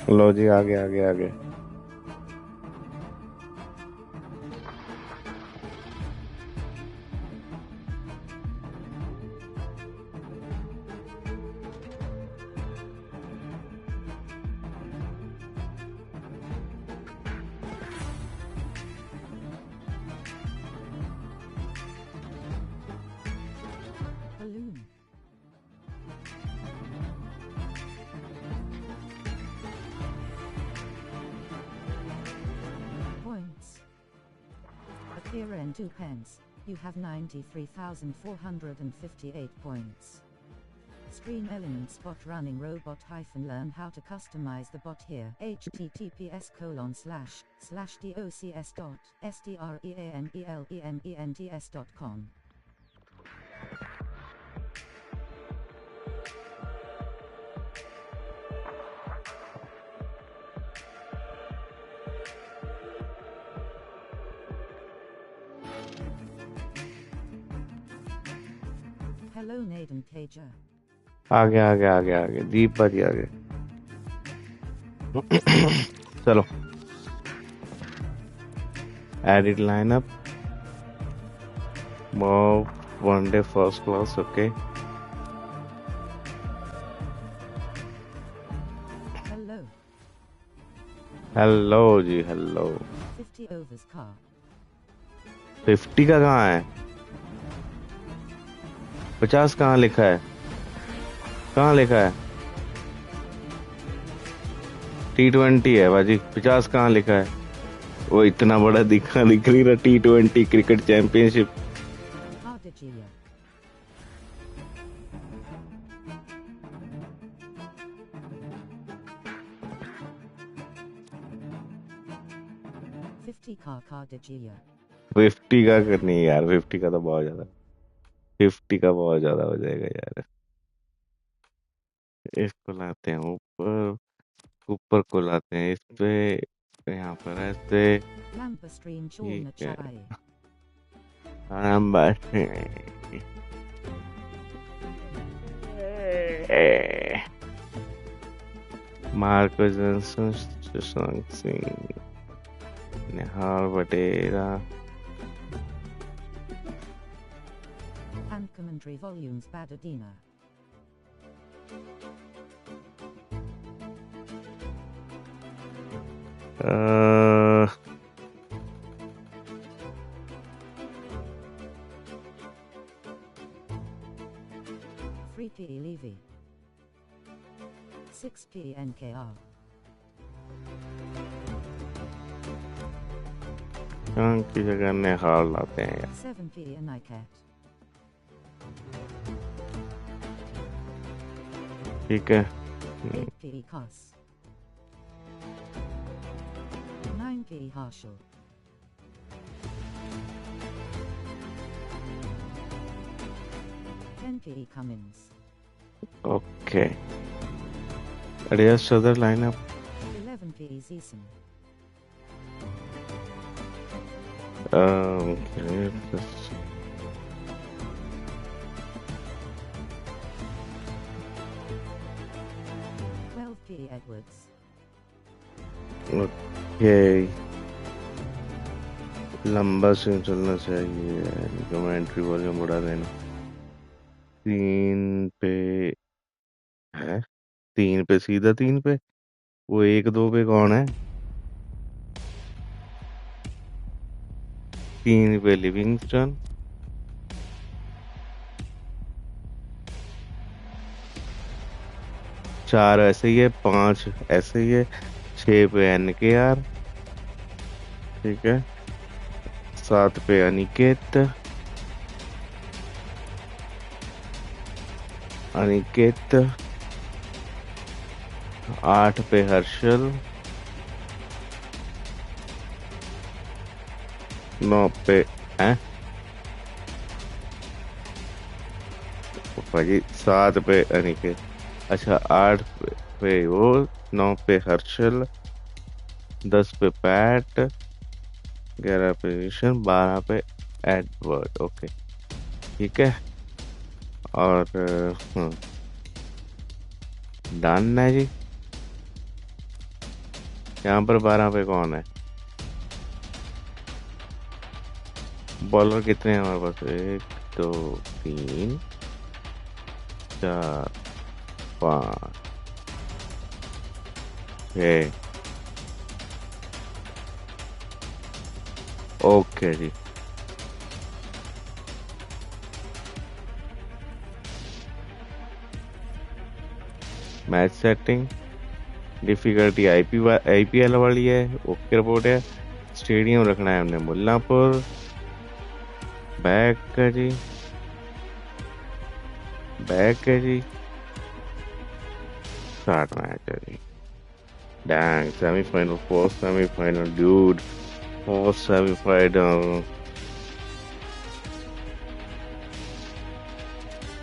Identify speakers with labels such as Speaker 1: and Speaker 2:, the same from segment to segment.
Speaker 1: लो जी, आगे आगे आगे।
Speaker 2: Balloon. Points. Akira and 2 pence. You have 93,458 points. Stream element spot running robot learn how to customize the bot here. https://docs.streamelents.com. Hello Naden Pager.
Speaker 1: आगे आगे आगे आगे, दीप भाजी आगे। चलो, edit lineup, move one day first class. Okay,
Speaker 2: Hello.
Speaker 1: Hello जी, hello.
Speaker 2: 50 overs car.
Speaker 1: 50 का कहाँ है? 50 कहाँ लिखा है? कहाँ लिखा है? T20 है बाजी, 50 कहाँ लिखा है? वो इतना बड़ा दिख रही ना, T20 cricket championship.
Speaker 2: Cardigia. 50 car Cardigia.
Speaker 1: 50 का करनी है यार, 50 का तो बहुत ज्यादा, 50 का बहुत ज्यादा हो जाएगा यार। इसको लाते हैं ऊपर, ऊपर को लाते हैं इस पे, यहाँ पर ऐसे।
Speaker 2: Lampa stream
Speaker 1: ठीक
Speaker 2: Chorna
Speaker 1: है,
Speaker 2: Chai.
Speaker 1: हम बैठे। Marco Jansen, Shashank Singh, Nihal Wadhera.
Speaker 2: And commentary volumes Badadina. Three P Levy. 6P NKR.
Speaker 1: Shashank की जगह निहाल लाते हैं यार।
Speaker 2: 7P Nicat.
Speaker 1: ठीक है,
Speaker 2: 8P Cos. 9P Harshal. 10P Cummins.
Speaker 1: Okay. Adjust other lineup.
Speaker 2: 11P Zeeson.
Speaker 1: Okay,
Speaker 2: 12P Edwards.
Speaker 1: Okay, लंबा सीन चलना चाहिए, कमेंट्री वॉल्यूम बढ़ा देना। 3 पे है, 3 पे, सीधा 3 पे। वो 1 2 पे कौन है? 3 पे लिविंगस्टन, 4 ऐसे ही है, 5 ऐसे ही है, 6 पे NKR। ठीक है, 7 पे अनिकेत, अनिकेत। 8 पे हर्षल, 9 पे हैं भाजी, 7 पे अनिकेत। अच्छा, 8 पे वो, 9 पे हर्षल, 10 पे पैट, 11 पे ईशन, 12 पे एडवर्ड। ओके, ठीक है। और डन है जी। यहाँ पर 12 पे कौन है? बॉलर कितने हैं हमारे पास? 1 2 3 4 5 6। ओके जी। मैच सेटिंग डिफिकल्टी आईपीएल वाली है। ओके रिपोर्ट है। स्टेडियम रखना है हमने मुल्लापुर। बैक है जी, बैक है जी। स्टार्ट मैच है जी। Dang semifinal, first semifinal dude, first semifinal.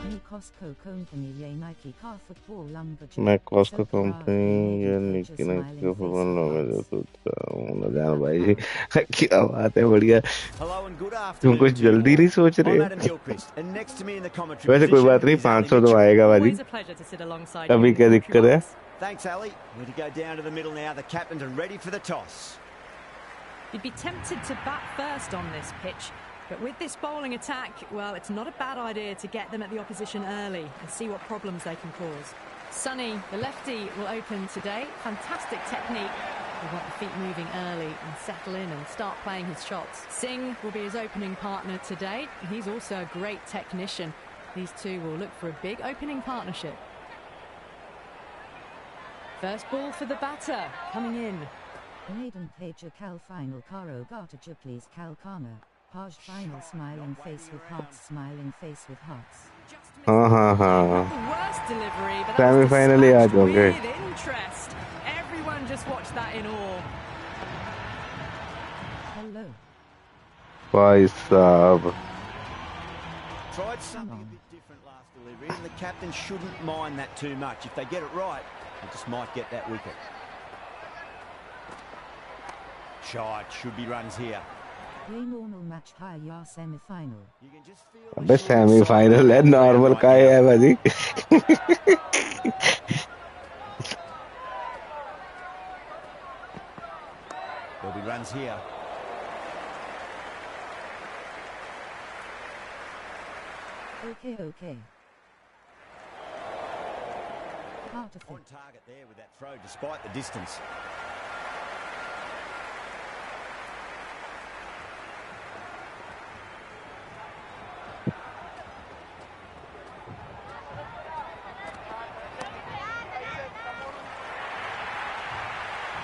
Speaker 2: New Costco Company ये Nike car football lumberjack.
Speaker 1: मैं Costco
Speaker 2: Silk Raj
Speaker 1: company
Speaker 2: maiden
Speaker 1: ये
Speaker 2: pager
Speaker 1: लेकिन
Speaker 2: smiling face with
Speaker 1: जान भाई जी। क्या बात है, बढ़िया।
Speaker 3: Hello and good
Speaker 1: तुम
Speaker 3: afternoon
Speaker 1: कुछ
Speaker 3: to you
Speaker 1: जल्दी
Speaker 3: all.
Speaker 1: नहीं सोच रहे?
Speaker 3: I'm Adam Gilchrist, and next to me in the commentary
Speaker 1: वैसे कोई बात
Speaker 3: position
Speaker 1: नहीं,
Speaker 3: is Ali
Speaker 1: 500 तो
Speaker 3: Mitchell.
Speaker 1: आएगा बाजी।
Speaker 4: Always a pleasure to sit alongside you
Speaker 1: अभी
Speaker 4: in the
Speaker 1: क्या
Speaker 4: commentary
Speaker 1: दिक्कत है?
Speaker 4: box.
Speaker 3: Thanks, Ali. We're to go down to the middle now. The captains are ready for the toss.
Speaker 4: You'd be tempted to bat first on this pitch, but with this bowling attack, well, it's not a bad idea to get them at the opposition early and see what problems they can cause. Sunny, the lefty, will open today. Fantastic technique. He'll want the feet moving early and settle in and start playing his shots. Singh will be his opening partner today. He's also a great technician. These two will look for a big opening partnership. First ball for the batter, coming in.
Speaker 2: Maiden pager Cal final Caro Gata Juplis Cal Kana. Haj final smiling face with hearts, smiling face with hearts.
Speaker 1: हाँ हाँ
Speaker 4: Not
Speaker 1: हाँ,
Speaker 4: the worst delivery, but that was
Speaker 1: semifinal ही आ
Speaker 4: dispatched
Speaker 1: जाओगे।
Speaker 4: with interest. Everyone just watched that in awe.
Speaker 2: Hello.
Speaker 1: भाई साहब,
Speaker 3: Tried something a bit different last delivery, and the captain shouldn't mind that too much. If they get it right, they just might get that wicket. Shot, should be runs here.
Speaker 2: Play normal match high ya semi-final.
Speaker 3: You can just feel
Speaker 1: अबे
Speaker 3: the short
Speaker 1: semifinal है,
Speaker 3: excitement
Speaker 1: normal
Speaker 3: right
Speaker 1: का
Speaker 3: now.
Speaker 1: है भाजी।
Speaker 3: There'll be runs here.
Speaker 2: Okay. Heart of
Speaker 3: On
Speaker 2: it.
Speaker 3: target there with that throw, despite the distance.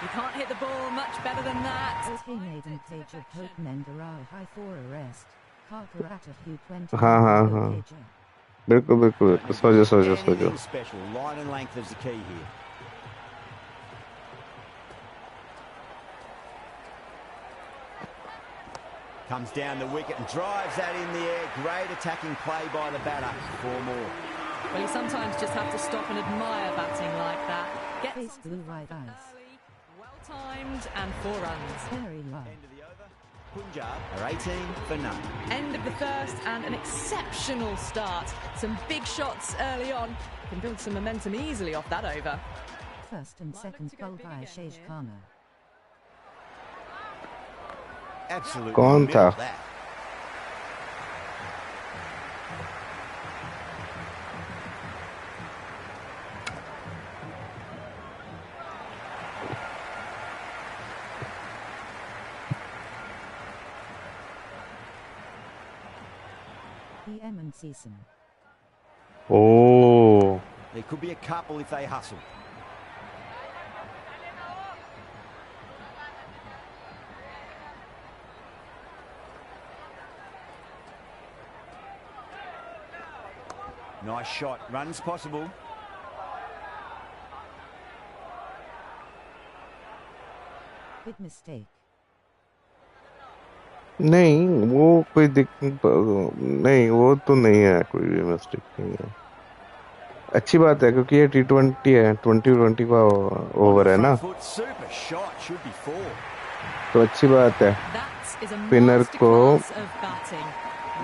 Speaker 4: You can't hit the ball much better than that.
Speaker 2: Okay, maiden pager Pope Menderal high for arrest. Carcarata Hugh 20.
Speaker 1: हाँ हाँ हाँ,
Speaker 2: Pager.
Speaker 1: बिल्कुल बिल्कुल बिल्कुल, सो जाओ।
Speaker 3: Anything special. Line and length is the key here. Comes down the wicket and drives that in the air. Great attacking play by the batter. 4 more.
Speaker 4: Well, you sometimes just have to stop and admire batting like that. Gets
Speaker 2: Face
Speaker 4: onto
Speaker 2: blue
Speaker 4: the
Speaker 2: right
Speaker 4: bat
Speaker 2: eyes.
Speaker 4: early, well-timed, and 4 runs.
Speaker 2: Very low.
Speaker 3: End of the over. Punjab are 18 for none.
Speaker 4: End of the first and an exceptional start. Some big shots early on. Can build some momentum easily off that over.
Speaker 2: First and second bowl by Shej Kana.
Speaker 3: Absolutely
Speaker 1: कौन था?
Speaker 3: milled that.
Speaker 2: PM and Season.
Speaker 1: O
Speaker 3: There could be a couple if they hustle. Nice shot. Runs possible.
Speaker 2: Big mistake.
Speaker 1: नहीं, वो कोई नहीं, वो तो नहीं है, कोई भी मिस्टेक नहीं है। अच्छी बात है क्योंकि ये T20 है, 2020 का
Speaker 3: On
Speaker 1: ओवर
Speaker 3: the
Speaker 1: है ना,
Speaker 3: front foot. Super shot. Should be 4.
Speaker 1: तो अच्छी बात है।
Speaker 4: That is a
Speaker 1: Spinner को
Speaker 4: masterclass of batting.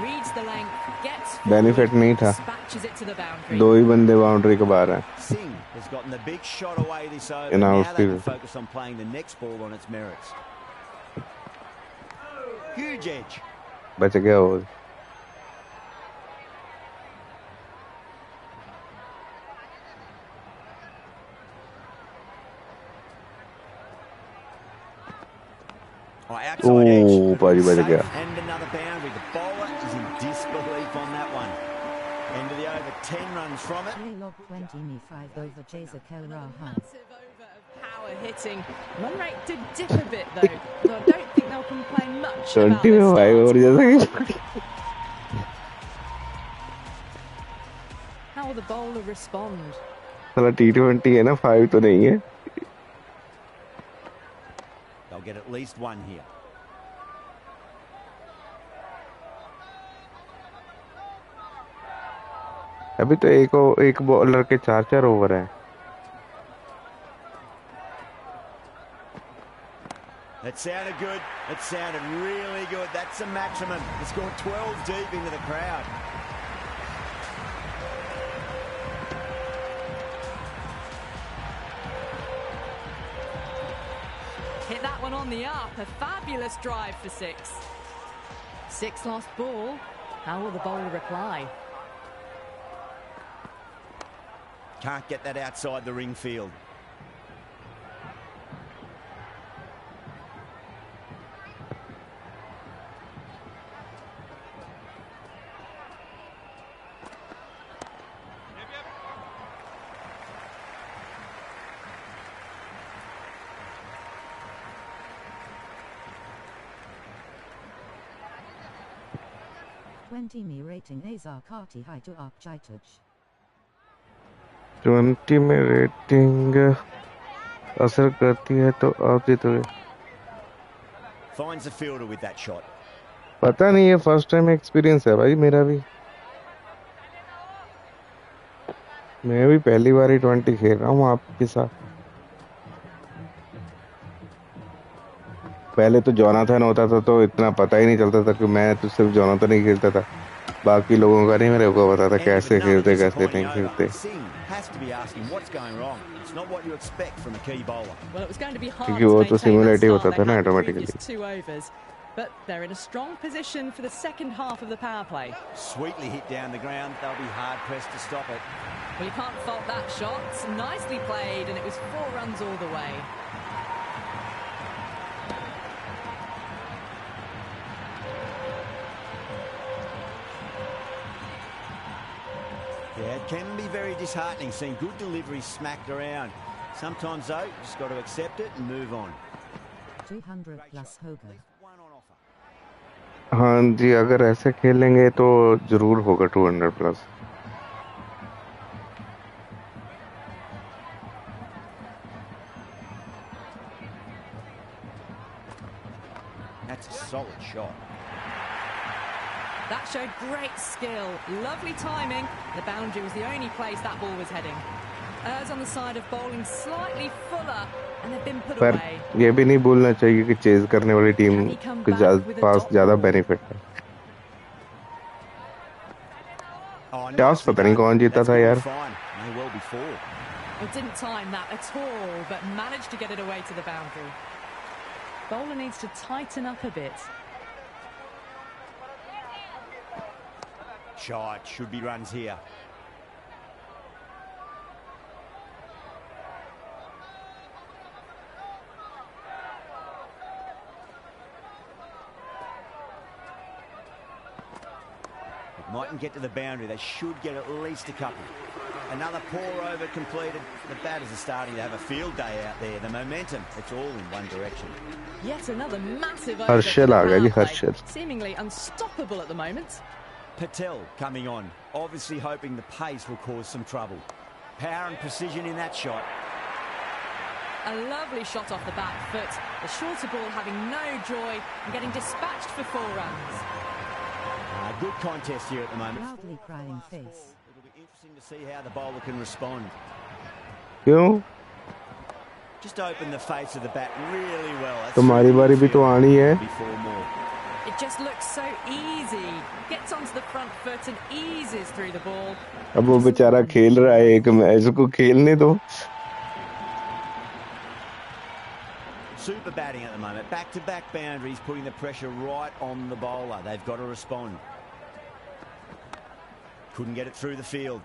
Speaker 4: reads the length, gets
Speaker 1: benefit नहीं था,
Speaker 4: dispatches it to the boundary.
Speaker 1: 2 ही बंदे बाउंड्री के बाहर हैं.
Speaker 3: Singh has gotten the big shot away this over.
Speaker 1: In
Speaker 3: Now they
Speaker 1: outfield.
Speaker 3: can focus on playing the next ball on its merits. Huge edge.
Speaker 1: बच गया वो.
Speaker 3: Outside edge.
Speaker 1: भाजी बच
Speaker 3: Safe
Speaker 1: गया.
Speaker 3: and another boundary. The bowler is in disbelief on that one. End of the over, 10 runs from it.
Speaker 2: Log 20 me 5 over Skpl Rahan.
Speaker 4: Massive over of power hitting. Run rate did dip a bit though. So I don't think they'll complain much about
Speaker 1: 20 में
Speaker 4: this
Speaker 1: 5
Speaker 4: start.
Speaker 1: और जैसा कि
Speaker 4: How will the bowler respond?
Speaker 1: साला T20 है ना, 5 तो नहीं है.
Speaker 3: They'll get at least one here.
Speaker 1: अभी तो एक बॉलर के 4 ओवर हैं.
Speaker 3: That sounded good. That sounded really good. That's the maximum. It's gone 12 deep into the crowd.
Speaker 4: Hit that one on the up. A fabulous drive for 6. 6 last ball. How will the bowler reply?
Speaker 3: Can't get that outside the ring field.
Speaker 2: Me rating Azar Kati high to Arc Jaituj.
Speaker 1: 20 में rating असर करती है तो आप जीतोगे.
Speaker 3: Finds the fielder with that shot.
Speaker 1: पता नहीं, ये first time experience है भाई मेरा भी. मैं भी पहली बार ही 20 खेल रहा हूँ आपके साथ. पहले तो जोनाथन होता था तो इतना पता ही नहीं चलता था कि मैं तो सिर्फ जोनाथन ही खेलता था, बाकी लोगों का नहीं मेरे को पता था कैसे खेलते कैसे नहीं खेलते. क्योंकि वो तो सिमुलेट ही होता था ना automatically.
Speaker 4: But they're in a strong position for the second half of the power play.
Speaker 3: Sweetly hit down the ground. They'll be hard pressed to stop it.
Speaker 4: Well, you can't fault that shot. Nicely played, and it was 4 runs all the way.
Speaker 3: Yeah, it can be very disheartening seeing good deliveries smacked around. Sometimes, though, you just got to accept it and move on.
Speaker 2: 200 plus Hoga.
Speaker 1: हाँ जी, अगर ऐसे खेलेंगे तो जरूर होगा 200 plus.
Speaker 3: That's a solid shot.
Speaker 4: That showed great skill, lovely timing. The boundary was the only place that ball was heading. Errs on the side of bowling slightly fuller, and they've been put
Speaker 1: पर
Speaker 4: away.
Speaker 1: ये भी नहीं भूलना चाहिए कि chase करने वाली team के पास ज्यादा बेनिफिट है. टॉस पता नहीं कौन जीता था यार.
Speaker 4: Well, didn't time that at all, but managed to get it away to the boundary. Bowler needs to tighten up a bit.
Speaker 3: Shot, should be runs here. Mightn't get to the boundary. They should get at least a couple. Another pour over completed. The batters are starting to have a field day out there. The momentum, it's all in one direction.
Speaker 4: Yet another massive over.
Speaker 1: Harshal aa gaya ji, Harshal.
Speaker 4: Seemingly unstoppable at the moment.
Speaker 3: Patel coming on, obviously hoping the pace will cause some trouble. Power and precision in that shot.
Speaker 4: A lovely shot off the back foot. The shorter ball having no joy and getting dispatched for 4 runs.
Speaker 3: Good contest here at the moment.
Speaker 2: Loudly crying face.
Speaker 3: It'll be interesting to see how the bowler can respond.
Speaker 1: क्यों?
Speaker 3: Just open the face of the bat really well.
Speaker 1: तुम्हारी बारी भी तो आनी है.
Speaker 3: Before more.
Speaker 4: It just looks so easy. Gets onto the front foot and eases through the ball.
Speaker 1: अब वो बेचारा खेल रहा है एक मैच को खेलने दो.
Speaker 3: Super batting at the moment. Back-to-back boundaries, putting the pressure right on the bowler. They've got to respond. Couldn't get it through the field.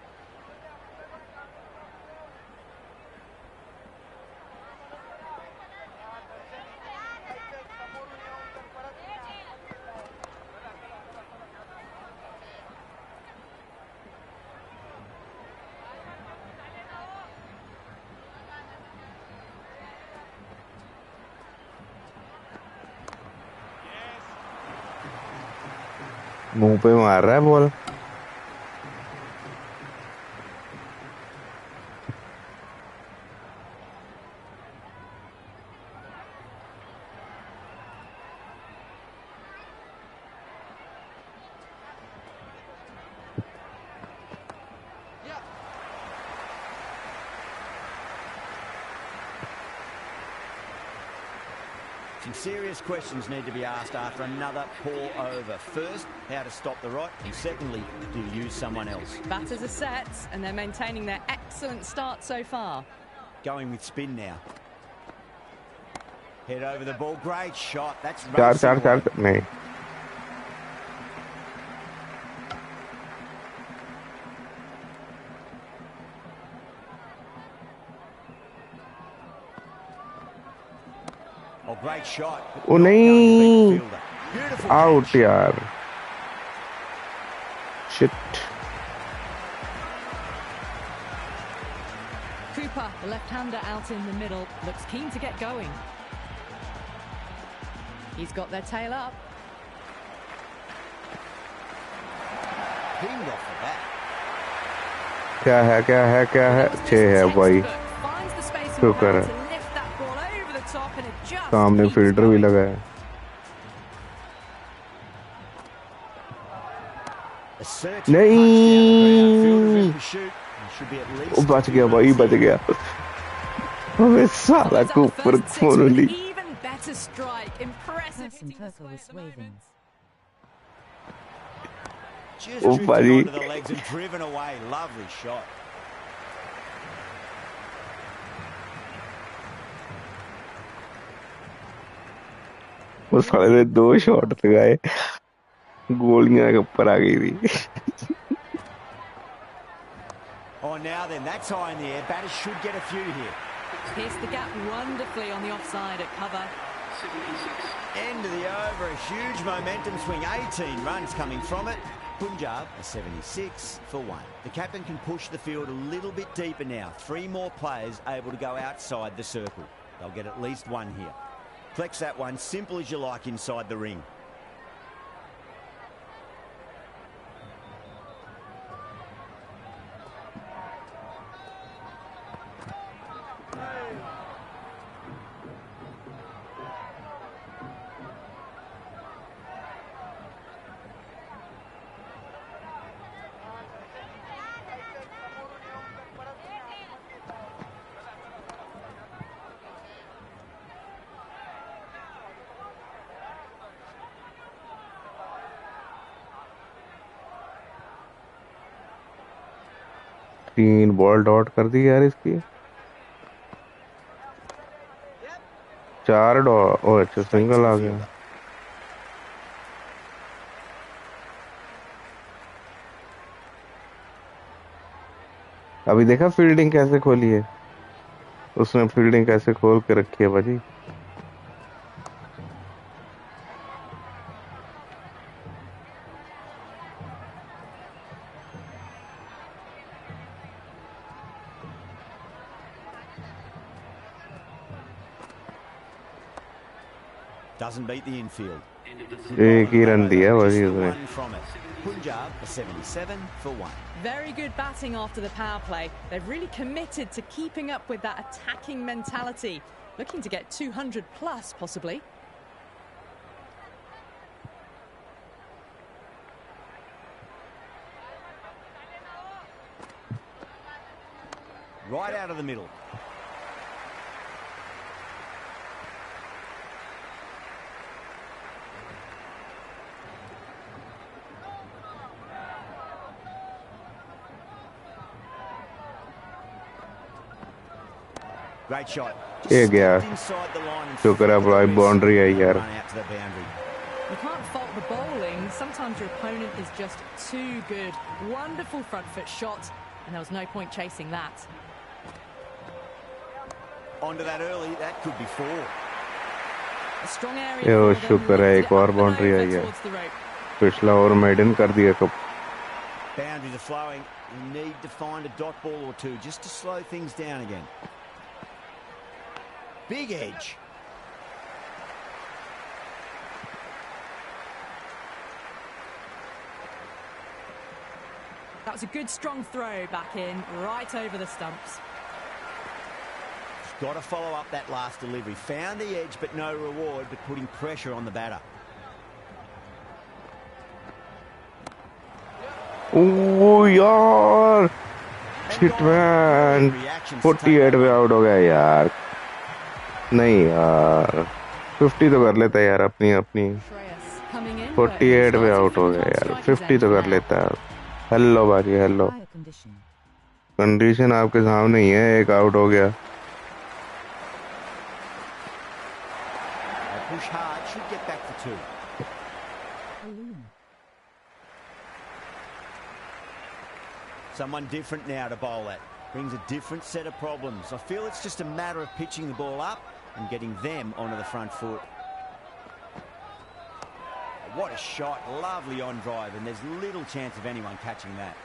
Speaker 1: मुंह पे मार रहा है ball.
Speaker 3: Some serious questions need to be asked after another poor over. First, how to stop the rot, and secondly, do you use someone else?
Speaker 4: Batters are set, and they're maintaining their excellent start so far.
Speaker 3: Going with spin now. Head over the ball, great shot. That's
Speaker 1: चार नहीं.
Speaker 3: Oh, great shot.
Speaker 1: Oh, नहीं. Out यार. Shit.
Speaker 4: Cooper, the left-hander out in the middle, looks keen to get going. He's got their tail up.
Speaker 3: Pinged off the bat.
Speaker 1: क्या है 6 है भाई.
Speaker 4: Finds the space in
Speaker 1: शुक्र
Speaker 4: ground
Speaker 1: है.
Speaker 4: to lift that ball over the top, and it just
Speaker 1: सामने
Speaker 4: keeps
Speaker 1: filter भी
Speaker 4: going.
Speaker 1: लगा है. नहीं. वो बच गया भाई, बच गया. अबे साला को ऊपर phone Lee.
Speaker 4: Even better strike, impressive
Speaker 2: Person
Speaker 4: hitting
Speaker 2: purple
Speaker 4: this way
Speaker 2: with
Speaker 4: at the moment.
Speaker 2: wavings.
Speaker 3: Just
Speaker 1: Oh,
Speaker 3: drifting
Speaker 1: buddy.
Speaker 3: onto the legs and driven away. Lovely shot.
Speaker 1: वो साले ने 2 शॉट लगाए, गोलियां ऊपर आ गई थी.
Speaker 3: Oh, now then, that's high in the air. Batters should get a few here.
Speaker 4: Pierced the gap wonderfully on the offside at cover.
Speaker 3: End of the over, a huge momentum swing. 18 runs coming from it. Punjab are 76 for 1. The captain can push the field a little bit deeper now. 3 more players able to go outside the circle. They'll get at least 1 here. Flex that one, simple as you like inside the ring.
Speaker 1: तीन ball dot कर दी यार इसकी. 4 dot. ओ अच्छा, single आ गया. अभी देखा fielding कैसे खोली है. उसने फील्डिंग कैसे खोल के रखी है भाजी.
Speaker 3: Doesn't beat the infield.
Speaker 1: एक ही रन दिया
Speaker 3: Just
Speaker 1: भाजी
Speaker 3: the
Speaker 1: उसने.
Speaker 3: one from it. Punjab are 77 for 1.
Speaker 4: Very good batting after the power play. They've really committed to keeping up with that attacking mentality. Looking to get 200 plus, possibly.
Speaker 3: Right out of the middle. Great shot.
Speaker 1: ये
Speaker 3: Just
Speaker 1: गया,
Speaker 3: stepped inside the line and
Speaker 1: शुक्र है
Speaker 3: flicked
Speaker 1: भाई
Speaker 3: the
Speaker 1: boundary है
Speaker 3: wrist and
Speaker 1: यार.
Speaker 3: run out to the boundary.
Speaker 4: You can't fault the bowling. Sometimes your opponent is just too good. Wonderful front foot shot, and there was no point chasing that.
Speaker 3: Onto that early, that could be four.
Speaker 4: A strong area
Speaker 1: ये वो
Speaker 4: for them,
Speaker 1: शुक्र है
Speaker 4: lifted
Speaker 1: एक
Speaker 4: it
Speaker 1: और
Speaker 4: up and
Speaker 1: boundary I
Speaker 4: over
Speaker 1: है.
Speaker 4: towards the rope.
Speaker 1: पिछला over maiden कर दिया कब.
Speaker 3: Boundaries are flowing. You need to find a dot ball or two just to slow things down again. Big edge.
Speaker 4: That was a good strong throw back in, right over the stumps.
Speaker 3: Got to follow up that last delivery. Found the edge, but no reward, but putting pressure on the batter.
Speaker 1: ओह यार, shit man, 48 पे out हो गया यार. नहीं यार, 50 तो कर लेता है यार अपनी अपनी. 48 पे आउट हो गया यार, 50 तो कर लेता है. हेलो बाजी, हेलो. कंडीशन आपके सामने ही है, एक आउट हो गया.
Speaker 3: Push hard, should get back to two. Someone different now to bowl at. Brings a different set of problems. I feel it's just a matter of pitching the ball up and getting them onto the front foot. What a shot. Lovely on drive, and there's little chance of anyone catching that.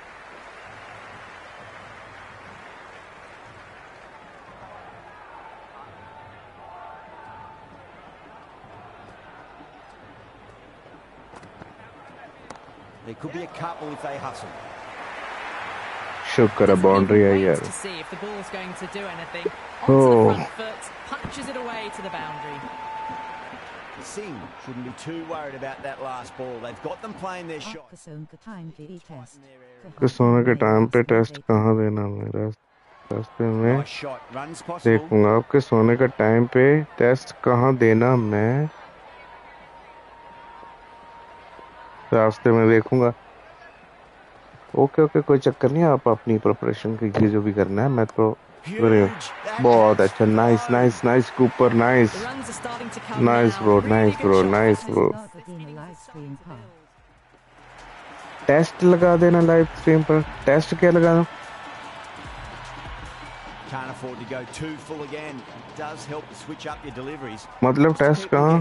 Speaker 3: There could be a couple if they hustle.
Speaker 1: शुक्र है boundary आई यार.
Speaker 4: To see if the ball's going to do anything. Onto the front foot, punches it away to the boundary.
Speaker 3: Singh shouldn't be too worried about that last ball. They've got them playing their shot.
Speaker 1: कि सोने के time पे test कहाँ देना मेरा रास्ते में
Speaker 3: Nice shot. Runs possible.
Speaker 1: देखूंगा. आपके सोने के टाइम पे टेस्ट कहाँ देना मैं रास्ते में देखूंगा. ओके ओके, कोई चक्कर नहीं. आप अपनी प्रिपरेशन कीजिए जो भी करना है. मैं तो बहुत अच्छा. Nice nice nice Cooper, nice nice bro, nice bro, nice bro. Test लगा देना लाइव स्ट्रीम पर. टेस्ट क्या लगाना?
Speaker 3: Can't afford to go too full again. It does help to switch up your deliveries.
Speaker 1: मतलब टेस्ट कहाँ?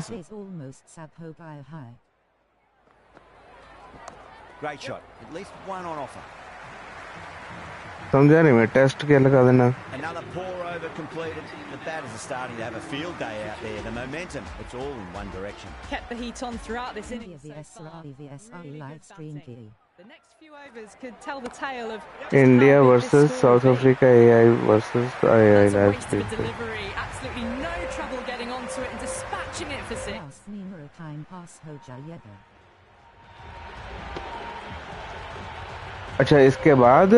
Speaker 3: Great shot. At least one on offer.
Speaker 1: समझा नहीं मैं. टेस्ट क्या लगा देना?
Speaker 3: Another pour over completed. The batters are starting to have a field day out there. The momentum, it's all in one direction.
Speaker 4: Kept the heat on throughout this innings.
Speaker 2: The
Speaker 4: next few overs could tell the tale of
Speaker 1: India versus South Africa, AI versus AI live stream.
Speaker 4: Delivery, absolutely no trouble getting onto it and dispatching it for six.
Speaker 1: अच्छा इसके बाद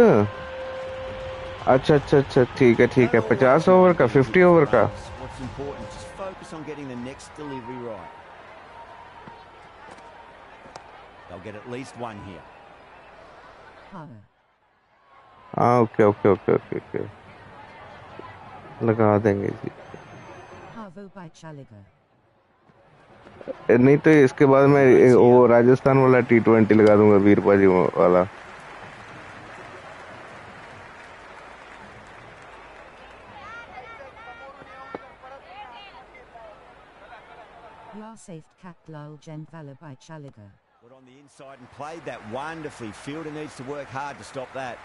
Speaker 1: अच्छा अच्छा अच्छा ठीक है 50 over का 50 over का.
Speaker 3: What's important, just focus on getting the next delivery right. They'll get at least one here.
Speaker 1: हाँ okay okay okay okay okay, लगा देंगे जी. नहीं तो इसके बाद मैं वो राजस्थान वाला T20 लगा दूंगा, वीरपाजी वाला.
Speaker 3: Got on the inside and played that wonderfully. Fielder needs to work hard to stop that.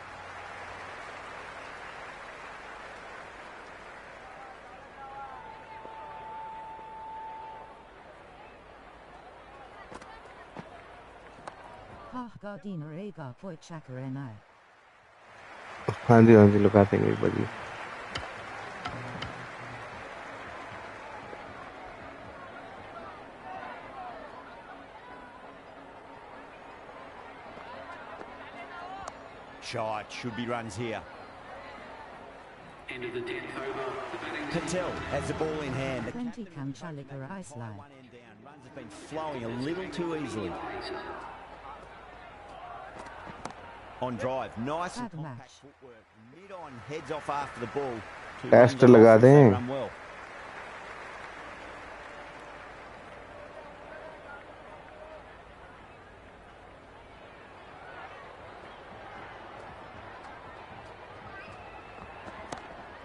Speaker 1: हाँ जी लगा देंगे भाजी.
Speaker 3: Shot, should be runs here.
Speaker 5: End of the 10th over.
Speaker 3: Patel has the ball in hand. The
Speaker 2: 20 can Challenger ice line.
Speaker 3: one end down. Runs have been flowing a little too easily. On drive, nice and
Speaker 2: Bad
Speaker 3: compact
Speaker 2: match.
Speaker 3: footwork. Mid on, heads off after the ball. Two
Speaker 1: test
Speaker 3: runs on
Speaker 1: लगा
Speaker 3: offense, they
Speaker 1: दें।
Speaker 3: run well.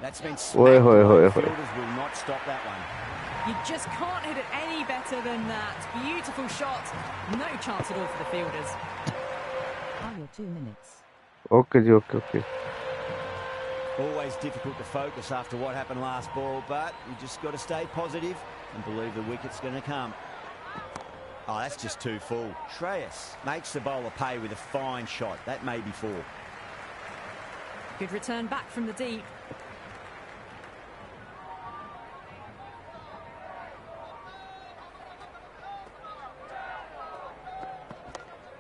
Speaker 3: That's been smacked away. Fielders will not stop that one.
Speaker 4: You just can't hit it any better than that. Beautiful shot. No chance at all for the fielders.
Speaker 2: Are your 2 minutes?
Speaker 1: Okay जी, okay.
Speaker 3: Always difficult to focus after what happened last ball, but you just got to stay positive and believe the wicket's going to come. Oh, that's just too full. Shreyas makes the bowler pay with a fine shot. That may be 4.
Speaker 4: Good return back from the deep.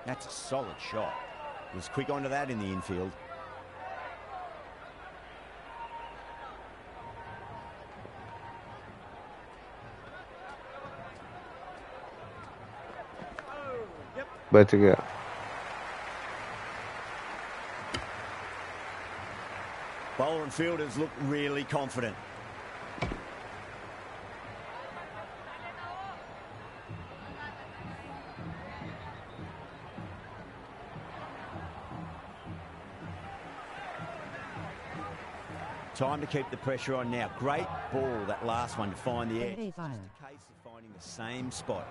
Speaker 3: That's a solid shot. He was quick onto that in the infield.
Speaker 1: बच गया।
Speaker 3: Bowler and fielders look really confident. Time to keep the pressure on now. Great ball, that last one, to find the edge. It's just a case of finding the same spot.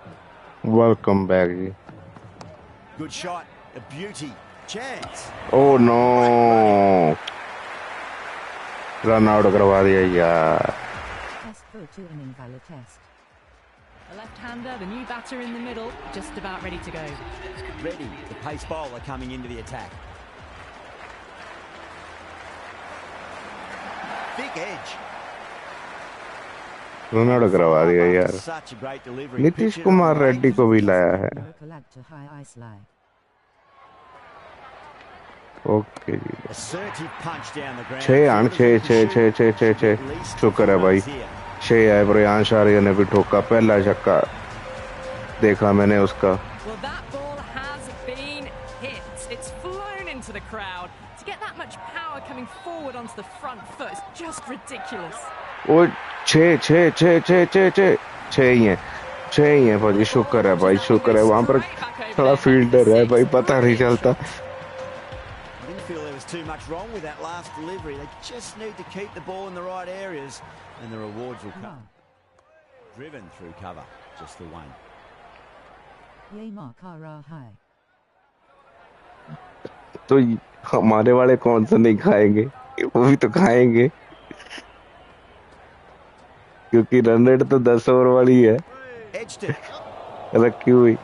Speaker 1: Welcome back जी।
Speaker 3: Good shot, a beauty, chance.
Speaker 1: Oh no, run out करवा दिया यार।
Speaker 2: Test for 2 an invalid test.
Speaker 4: A left-hander, the new batter in the middle, just about ready to go.
Speaker 3: Ready, the pace bowler coming into the attack. Big edge.
Speaker 1: Run out करवा दिया यार।
Speaker 3: Such a great delivery.
Speaker 1: Nitish
Speaker 3: Pitch it
Speaker 1: Kumar
Speaker 3: away.
Speaker 1: Reddy को भी लाया है।
Speaker 2: Local to high ice lie.
Speaker 1: Okay जी।
Speaker 3: Assertive punch down the ground.
Speaker 1: 6 आन 6 6 6 6 6 6 शुक्र है भाई। 6 है। प्रयांश आर्य ने भी ठोका पहला छक्का, देखा मैंने उसका।
Speaker 4: Well, that ball has been hit. It's flown into the crowd. To get that much power coming forward onto the front foot is just ridiculous.
Speaker 1: वो 6 6 6 6 6 6 6 ही है, 6 ही है भाई। शुक्र है भाई, शुक्र है। वहां पर थोड़ा फील्डर है भाई, पता नहीं चलता।
Speaker 3: I didn't feel there was too much wrong with that last delivery. They just need to keep the ball in the right areas and the rewards will come. Driven through cover, just the one.
Speaker 2: Ye mark are high.
Speaker 1: तो हमारे वाले कौन सा नहीं खाएंगे, वो भी तो खाएंगे, क्योंकि रन रेट तो 10 ओवर वाली है
Speaker 3: Edged it.
Speaker 1: रखी हुई।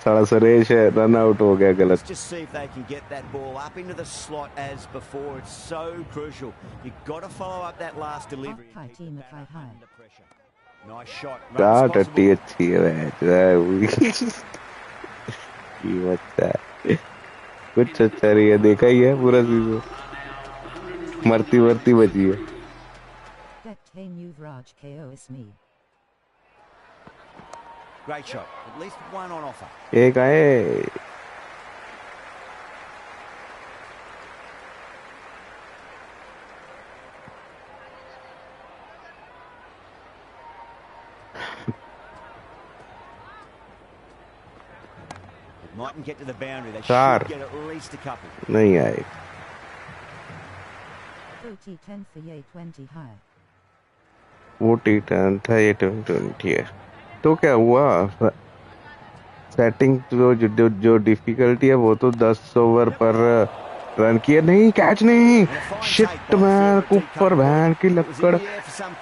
Speaker 1: साला सुरेश है, रन आउट हो गया गलत।
Speaker 3: Let's just see if they can get that ball up into the slot as before. It's so crucial. You've got to follow up that last delivery.
Speaker 2: High
Speaker 3: and keep
Speaker 2: team
Speaker 3: the
Speaker 2: at
Speaker 3: batter
Speaker 2: high.
Speaker 3: under pressure. Nice shot. Run
Speaker 1: क्या
Speaker 3: responsible.
Speaker 1: टट्टी अच्छी है ये बच्चा है। कुछ अच्छा नहीं है, देखा ही है पूरा सीजन, मरती मरती बची है।
Speaker 2: Det hein Yuvraj KOS me.
Speaker 3: Great shot. At least one on offer.
Speaker 1: एक आए।
Speaker 3: Mightn't get to the boundary. They
Speaker 1: Sir.
Speaker 3: should get at least a couple.
Speaker 1: नहीं आए।
Speaker 2: 40 10 for ye 20 high.
Speaker 1: वो T10 था, ये 20 है। तो क्या हुआ, सेटिंग जो डिफिकल्टी है वो तो 10 ओवर पर रन किया। नहीं, कैच नहीं, शिट मैन, ऊपर वैन की लक्कड़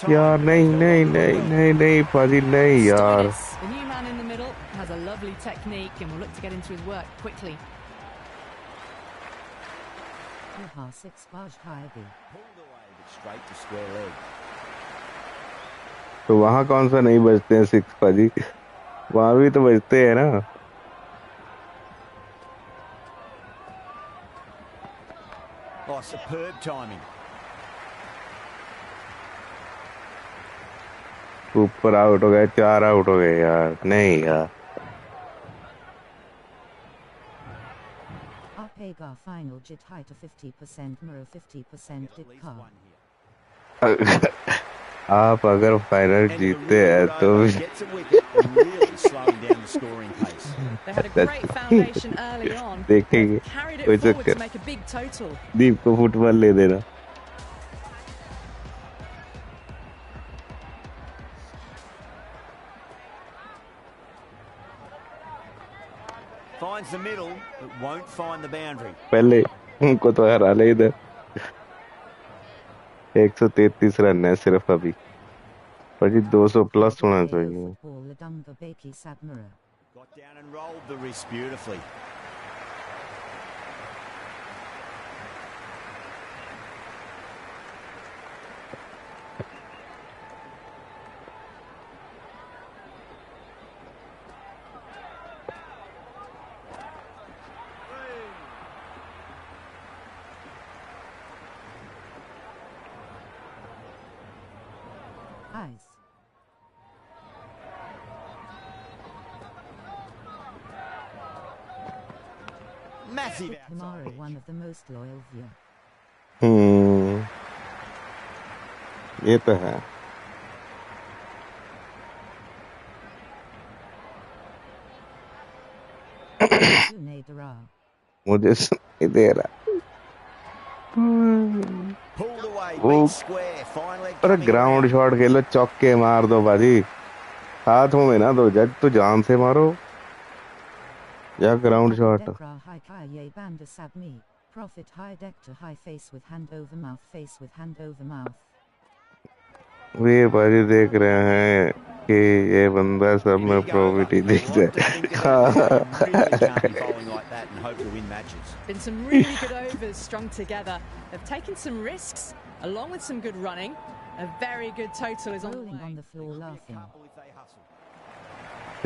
Speaker 1: यार। नहीं नहीं नहीं नहीं नहीं पाजी, नहीं यार।
Speaker 4: The new man in the middle has a lovely technique and will look to get into his work quickly.
Speaker 2: Yuha 6 barge high B.
Speaker 3: Pulled away, but straight to square leg.
Speaker 1: तो वहाँ कौन सा नहीं बजते हैं 6 पाजी, वहाँ भी तो बजते हैं ना।
Speaker 3: Oh, superb timing.
Speaker 1: ऊपर आउट हो गए, 4 आउट हो गए यार। नहीं यार,
Speaker 2: Agar final jit height to 50% mirror 50% dip car.
Speaker 1: आप अगर फाइनल जीतते हैं तो
Speaker 3: Gets a wicket and really slowing down the scoring pace.
Speaker 4: They had a great foundation early on.
Speaker 1: देखेंगे
Speaker 4: They've carried
Speaker 1: कोई
Speaker 4: it forward
Speaker 1: चक्कर
Speaker 4: to make a big total.
Speaker 1: दीप को football ले देना
Speaker 3: Finds the middle, but won't find the boundary.
Speaker 1: पहले उनको तो हरा ले इधर 133 रन है सिर्फ अभी पर जी 200 प्लस होना चाहिए
Speaker 3: Got down and rolled the wrist beautifully.
Speaker 2: Eyes.
Speaker 3: Massive
Speaker 2: Kamara,
Speaker 3: outside.
Speaker 2: one of the most loyal viewer.
Speaker 1: ये तो है मुझे सुनाई दे रहा
Speaker 3: Pulled away,
Speaker 1: वो
Speaker 3: beat square, fine leg
Speaker 1: अरे
Speaker 3: coming
Speaker 1: ग्राउंड
Speaker 3: around.
Speaker 1: शॉट खेलो चौके मार दो बाजी हाथों में ना दो जज तो जान से मारो या ground shot
Speaker 2: Profit high deck to high face with hand over mouth face with hand over mouth.
Speaker 1: वे बाजी देख रहे हैं कि ये बंदा सब में
Speaker 3: Big over.
Speaker 1: Profit he
Speaker 3: A
Speaker 1: दिख
Speaker 3: lot to think about there. Really
Speaker 1: जाए
Speaker 3: can't be bowling like that and hope to win matches.
Speaker 4: Been some really good overs strung together. They've taken some risks, along with some good running. A very good total is on the
Speaker 2: Rolling on
Speaker 4: way.
Speaker 2: the floor laughing.
Speaker 3: Couple if they hustle.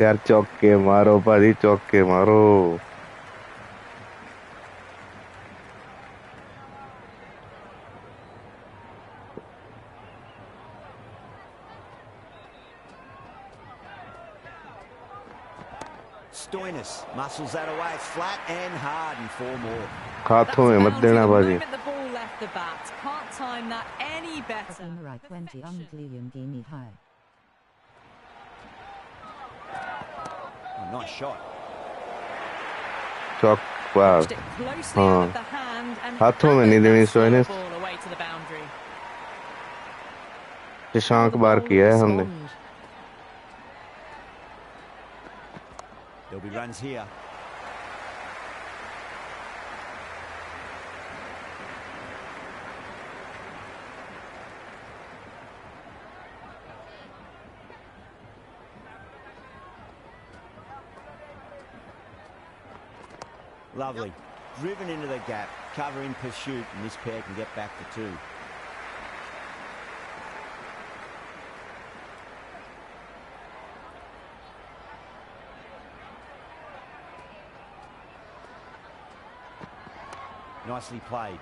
Speaker 1: यार चौके मारो बाजी चौके मारो
Speaker 3: Stoinis muscles that away. It's flat and hard and 4 more.
Speaker 1: हाथों में मत
Speaker 4: That's
Speaker 1: देना
Speaker 4: the
Speaker 1: बाजी
Speaker 4: moment the ball left the bat. Can't time that any better.
Speaker 2: On the right 20 Anglian Guinea high.
Speaker 3: Oh, nice shot.
Speaker 1: चौक वाह
Speaker 4: Pushed it closely out
Speaker 1: हाँ
Speaker 4: of the hand and
Speaker 1: हाथों में
Speaker 4: hammered
Speaker 1: नहीं देनी
Speaker 4: that slow
Speaker 1: Stoinis
Speaker 4: ball away to the boundary.
Speaker 1: Shashank
Speaker 4: Will the
Speaker 1: bar
Speaker 4: bowler
Speaker 1: किया है हमने
Speaker 4: respond?
Speaker 3: There'll be runs here. Lovely. Driven into the gap. Cover in pursuit, and this pair can get back for 2. Nicely played.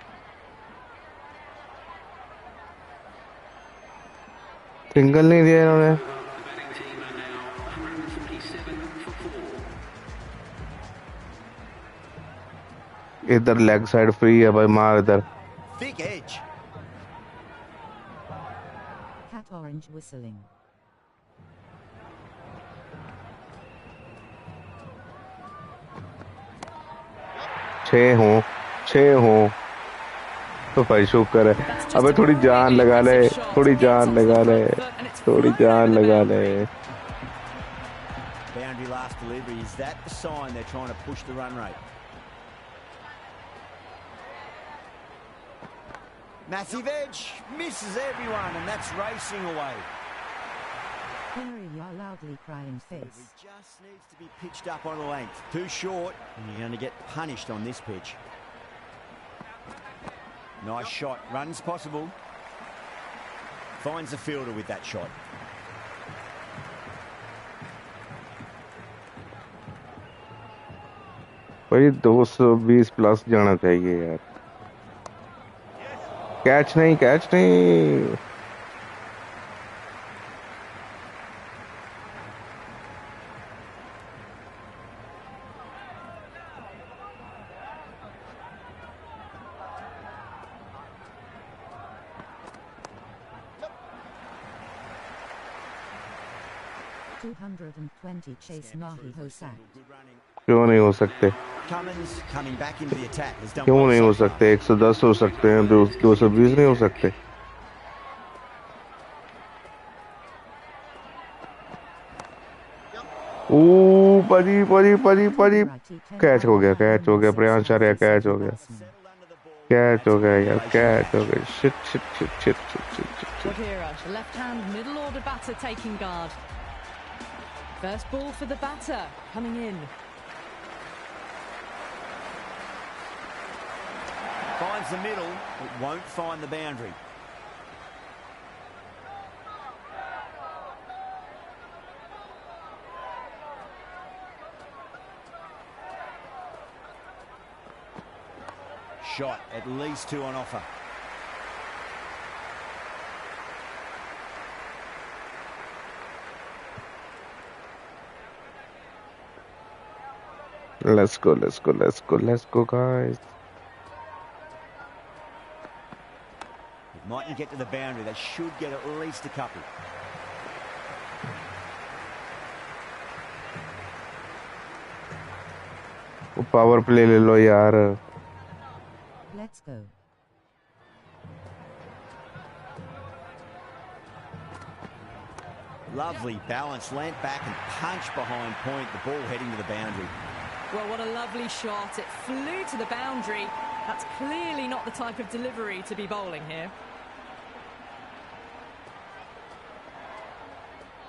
Speaker 1: Single नहीं दिया इन्होंने इधर leg side free है भाई मार इधर
Speaker 3: Thick edge.
Speaker 2: Cat orange whistling.
Speaker 1: छह हो तो भाई शुक्र है
Speaker 4: That's just
Speaker 1: अबे
Speaker 4: a
Speaker 1: थोड़ी जान
Speaker 4: really
Speaker 1: लगा ले
Speaker 4: aggressive shot.
Speaker 1: थोड़ी
Speaker 4: Gets
Speaker 1: जान
Speaker 4: onto
Speaker 1: लगा
Speaker 4: the
Speaker 1: ले
Speaker 4: front foot and it's
Speaker 1: थोड़ी
Speaker 4: flown
Speaker 1: जान
Speaker 4: over the
Speaker 1: लगा ले
Speaker 4: boundary.
Speaker 3: Boundary last delivery. Is that the sign they're trying to push the run rate? Massive edge. Misses everyone, and that's racing away.
Speaker 2: Henry Yar loudly crying face.
Speaker 3: It just needs to be pitched up on a length. Too short, and you're going to get punished on this pitch. Nice shot. Runs possible. Finds the fielder with that shot.
Speaker 1: भाई 220 plus जाना चाहिए यार catch नहीं
Speaker 2: 220 chase Nahi ho sacked.
Speaker 1: क्यों नहीं हो सकते?
Speaker 3: Cummins coming back into the attack has done
Speaker 1: क्यों
Speaker 3: well
Speaker 1: नहीं
Speaker 3: so
Speaker 1: हो
Speaker 3: far.
Speaker 1: सकते? 110 हो सकते हैं, 220 नहीं हो सकते? ओ पजी पजी पजी पजी कैच हो गया प्रियांश आर्या, कैच हो गया यार, कैच हो गया। Shit shit shit shit shit shit shit.
Speaker 4: Quadira, the left-hand middle-order batter taking guard. First ball for the batter coming in.
Speaker 3: Finds the middle, but won't find the boundary. Shot, at least 2 on offer.
Speaker 1: Let's go guys.
Speaker 3: It mightn't get to the boundary. They should get at least a couple.
Speaker 1: वो power play ले लो यार।
Speaker 2: Let's go.
Speaker 3: Lovely balance, leant back and punched behind point. The ball heading to the boundary.
Speaker 4: Well, what a lovely shot. It flew to the boundary. That's clearly not the type of delivery to be bowling here.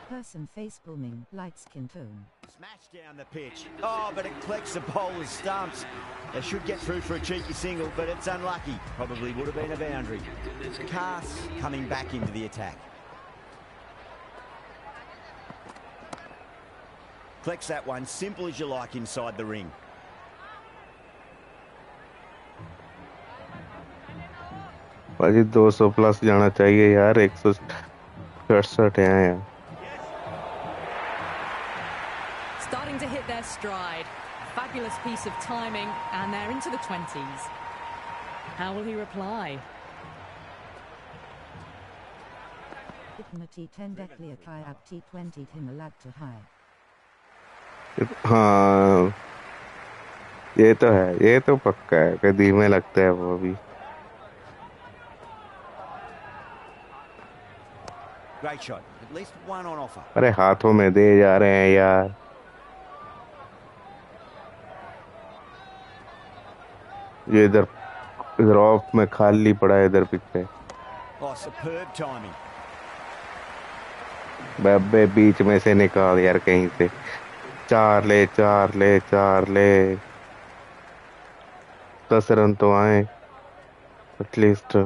Speaker 2: Person face booming, light skin tone.
Speaker 3: Smash down the pitch. Oh, but it collects the bowler's stumps. They should get through for a cheeky single, but it's unlucky. Probably would have been a boundary. Cass coming back into the attack. Collects that one, simple as you like inside the ring.
Speaker 1: भाजी 200 plus जाना चाहिए यार, 167 है यार।
Speaker 4: Starting to hit their stride. Fabulous piece of timing, and they're into the 20s. How will he reply?
Speaker 2: Itmati 10 declia kai up T20 himalag to high.
Speaker 1: हाँ ये तो है, ये तो पक्का है कि धीमे लगता है वो भी।
Speaker 3: Great shot. At least 1 on offer.
Speaker 1: अरे हाथों में दे जा रहे हैं यार। ये इधर ऑफ में खाली पड़ा है, इधर पीछे।
Speaker 3: Oh, superb timing.
Speaker 1: बब्बे बीच में से निकाल यार कहीं से। चार ले 10 रन तो आए at least.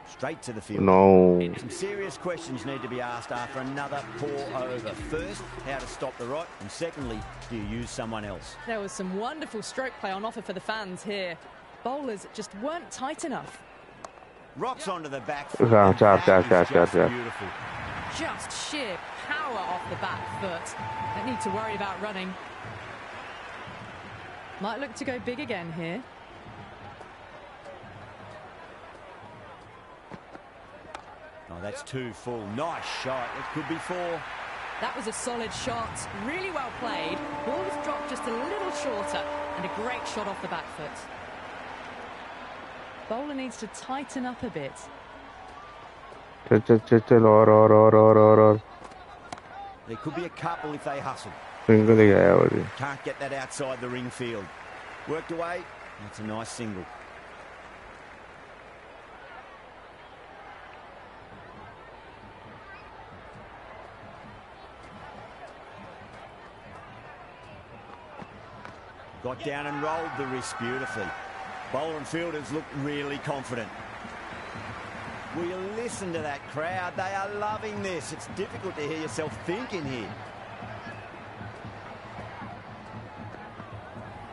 Speaker 3: Straight to the field.
Speaker 1: No.
Speaker 3: Some serious questions need to be asked after another poor over. First, how to stop the rot, and secondly, do you use someone else?
Speaker 4: There was some wonderful stroke play on offer for the fans here. Bowlers just weren't tight enough.
Speaker 3: Rocks onto the back foot.
Speaker 1: हाँ,
Speaker 3: and
Speaker 1: चार,
Speaker 3: that
Speaker 1: चार,
Speaker 3: is
Speaker 1: चार,
Speaker 3: just
Speaker 1: चार।
Speaker 3: beautiful.
Speaker 4: Just sheer power off the back foot. Don't need to worry about running. Might look to go big again here.
Speaker 3: Oh, that's 2 full. Nice shot. It could be 4.
Speaker 4: That was a solid shot. Really well played. Ball was dropped just a little shorter, and a great shot off the back foot. Bowler needs to tighten up a bit.
Speaker 1: चल और
Speaker 3: There could be a couple if they hustle.
Speaker 1: Single ही आया वो जी।
Speaker 3: Can't get that outside the ring field. Worked away. That's a nice single. Got down and rolled the wrist beautifully. Bowler and fielders look really confident. Will you listen to that crowd? They are loving this. It's difficult to hear yourself thinking here.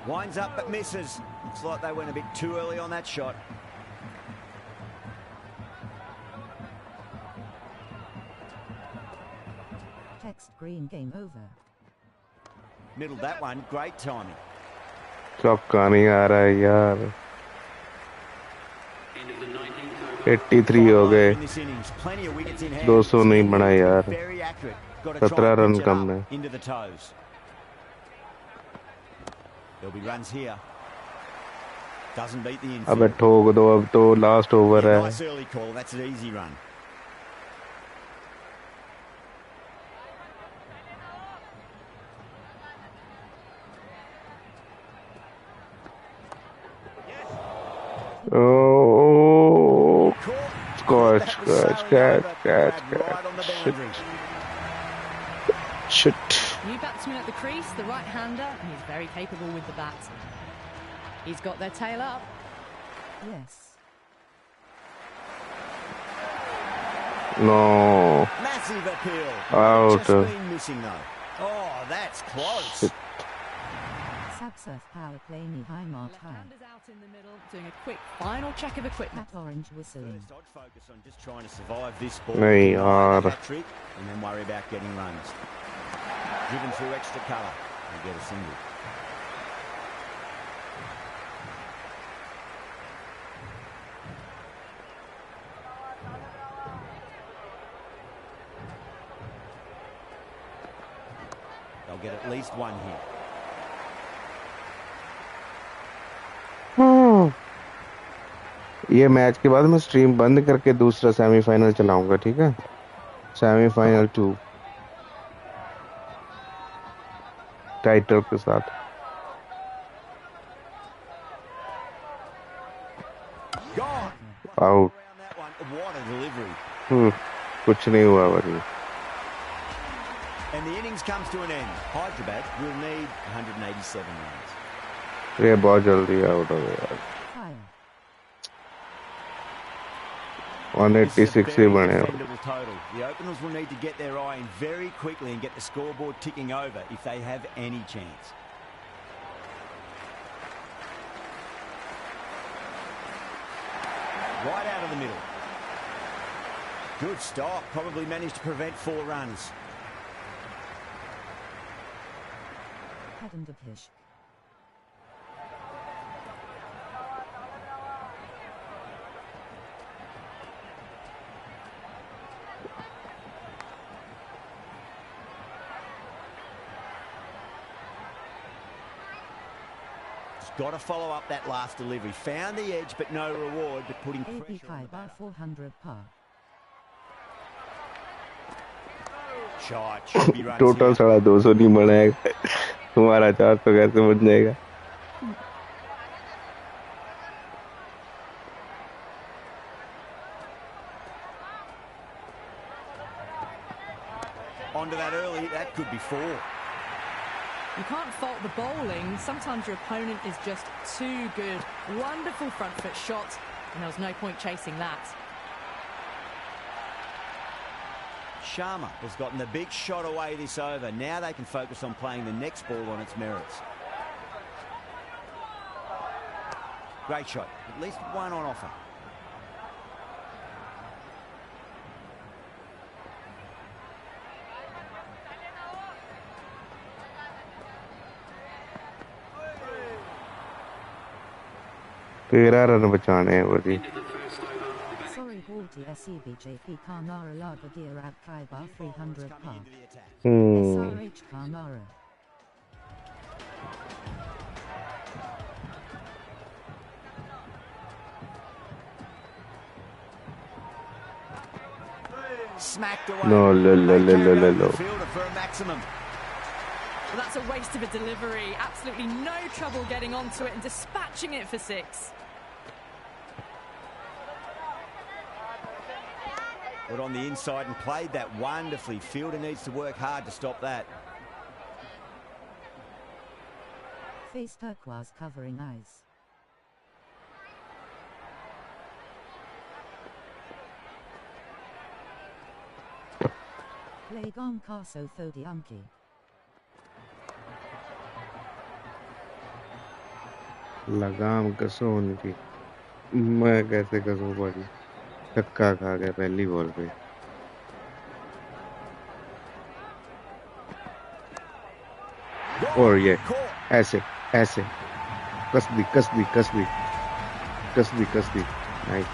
Speaker 3: Winds up but misses. Looks like they went a bit too early on that shot.
Speaker 2: Text green game over.
Speaker 3: Middled that one. Great timing.
Speaker 1: चौका नहीं आ रहा है यार।
Speaker 5: End of the 19th over.
Speaker 1: 83 हो
Speaker 3: Five over
Speaker 1: गए.
Speaker 3: in this innings. Plenty of wickets in hand.
Speaker 1: 200 नहीं
Speaker 3: Skpl
Speaker 1: बना
Speaker 3: has been
Speaker 1: यार.
Speaker 3: very accurate. Got to try
Speaker 1: 17
Speaker 3: and
Speaker 1: run
Speaker 3: pitch it
Speaker 1: come
Speaker 3: up
Speaker 1: है.
Speaker 3: into the toes. There'll be runs here. Doesn't beat the
Speaker 1: अबे
Speaker 3: infield.
Speaker 1: ठोक दो अब तो last over
Speaker 3: Yeah,
Speaker 1: है.
Speaker 3: nice early call. That's an easy run.
Speaker 1: Oh,
Speaker 3: Caught.
Speaker 1: catch,
Speaker 3: That was
Speaker 1: catch,
Speaker 3: sailing
Speaker 1: catch,
Speaker 3: over.
Speaker 1: catch,
Speaker 3: Grabbed right on the
Speaker 1: catch.
Speaker 3: boundary.
Speaker 1: Shit.
Speaker 4: New batsman at the crease, the right-hander, and he's very capable with the bat. He's got their tail up.
Speaker 2: Yes.
Speaker 1: No.
Speaker 3: Massive appeal.
Speaker 1: Out.
Speaker 3: Just been missing though. Oh, that's close.
Speaker 1: Shit.
Speaker 2: Subsurf power play knee high mark high.
Speaker 4: Left-handers out in the middle, doing a quick final check of equipment.
Speaker 2: Cat orange whistling.
Speaker 3: First, I'd focus on just trying to survive this ball.
Speaker 1: नहीं
Speaker 3: deny
Speaker 1: यार.
Speaker 3: the hat trick, and then worry about getting runs. Driven through extra colour. They get a single. They'll get at least one here.
Speaker 1: ये match के बाद मैं stream बंद करके दूसरा semifinal चलाऊंगा, ठीक है? सेमीफाइनल 2 टाइटल के साथ.
Speaker 3: Gone.
Speaker 1: Out.
Speaker 3: Around that one. What a delivery.
Speaker 1: कुछ नहीं हुआ भाई.
Speaker 3: And the innings comes to an end. Hyderabad will need 187 runs.
Speaker 1: ये बहुत जल्दी आउट हो गया यार.
Speaker 2: Fire.
Speaker 1: 186 ही बने.
Speaker 3: Defendable total. The openers will need to get their eye in very quickly and get the scoreboard ticking over if they have any chance. Right out of the middle. Good stop. Probably managed to prevent 4 runs.
Speaker 2: Head and a pish.
Speaker 3: Got to follow up that last delivery. Found the edge, but no reward, but putting
Speaker 2: AB
Speaker 3: pressure on the
Speaker 2: Kaiba
Speaker 3: batter.
Speaker 2: 400 par.
Speaker 3: Shot. Should be runs
Speaker 1: total
Speaker 3: here.
Speaker 1: 250 नहीं बनाएगा. तुम्हारा 400 कैसे बन जाएगा?
Speaker 3: Onto that early. That could be 4.
Speaker 4: You can't fault the bowling. Sometimes your opponent is just too good. Wonderful front foot shot, and there was no point chasing that.
Speaker 3: Sharma has gotten the big shot away this over. Now they can focus on playing the next ball on its merits. Great shot. At least one on offer.
Speaker 1: तेरह run बचाने हैं वो जी.
Speaker 2: Sorry Balti SEBJP Karnara Laga Deerab Kaiba 300 par.
Speaker 3: Into the attack.
Speaker 2: SRH Karnara.
Speaker 3: Smacked away.
Speaker 1: No,
Speaker 3: They carried over
Speaker 1: no.
Speaker 3: the fielder for a maximum.
Speaker 4: Well, that's a waste of a delivery. Absolutely no trouble getting onto it and dispatching it for 6.
Speaker 3: Got on the inside and played that wonderfully. Fielder needs to work hard to stop that.
Speaker 2: Face turquoise covering eyes. Legom Caso Thodi Unki.
Speaker 1: लगाम कसो उनकी. मैं कैसे कसूं पड़ी. छक्का खा गया पहली बॉल पे. और ये ऐसे ऐसे कस दी. नाइस.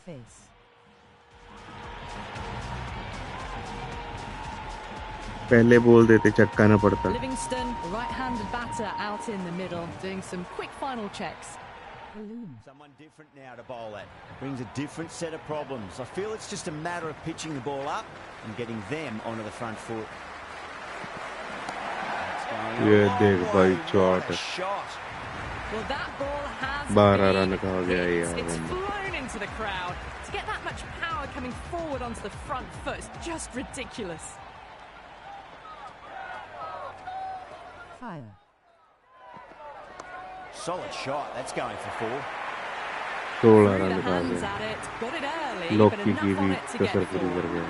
Speaker 2: face.
Speaker 1: पहले बोल देते चक्का ना पड़ता.
Speaker 4: Livingston, the right-handed batter, out in the middle, doing some quick final checks.
Speaker 2: Balloon.
Speaker 3: Someone different now to bowl at. Brings a different set of problems. I feel it's just a matter of pitching the ball up and getting them onto the front foot. That's going
Speaker 1: ये
Speaker 3: a long
Speaker 1: देख भाई
Speaker 3: way.
Speaker 1: Shot.
Speaker 3: What a shot.
Speaker 4: Well, that ball has
Speaker 1: 12
Speaker 4: been
Speaker 1: run का हो गया
Speaker 4: hit.
Speaker 1: यार
Speaker 4: It's
Speaker 1: बंदा.
Speaker 4: flown into the crowd. To get that much power coming forward onto the front foot is just ridiculous.
Speaker 2: Fire.
Speaker 3: Solid shot. That's going for 4.
Speaker 1: 16
Speaker 4: Threw
Speaker 1: run
Speaker 4: the
Speaker 1: का हो
Speaker 4: hands
Speaker 1: गया.
Speaker 4: at it, got it early,
Speaker 1: lock
Speaker 4: but
Speaker 1: की
Speaker 4: enough on
Speaker 1: भी
Speaker 4: it to get
Speaker 1: कसर पूरी कर
Speaker 4: 4.
Speaker 1: गया.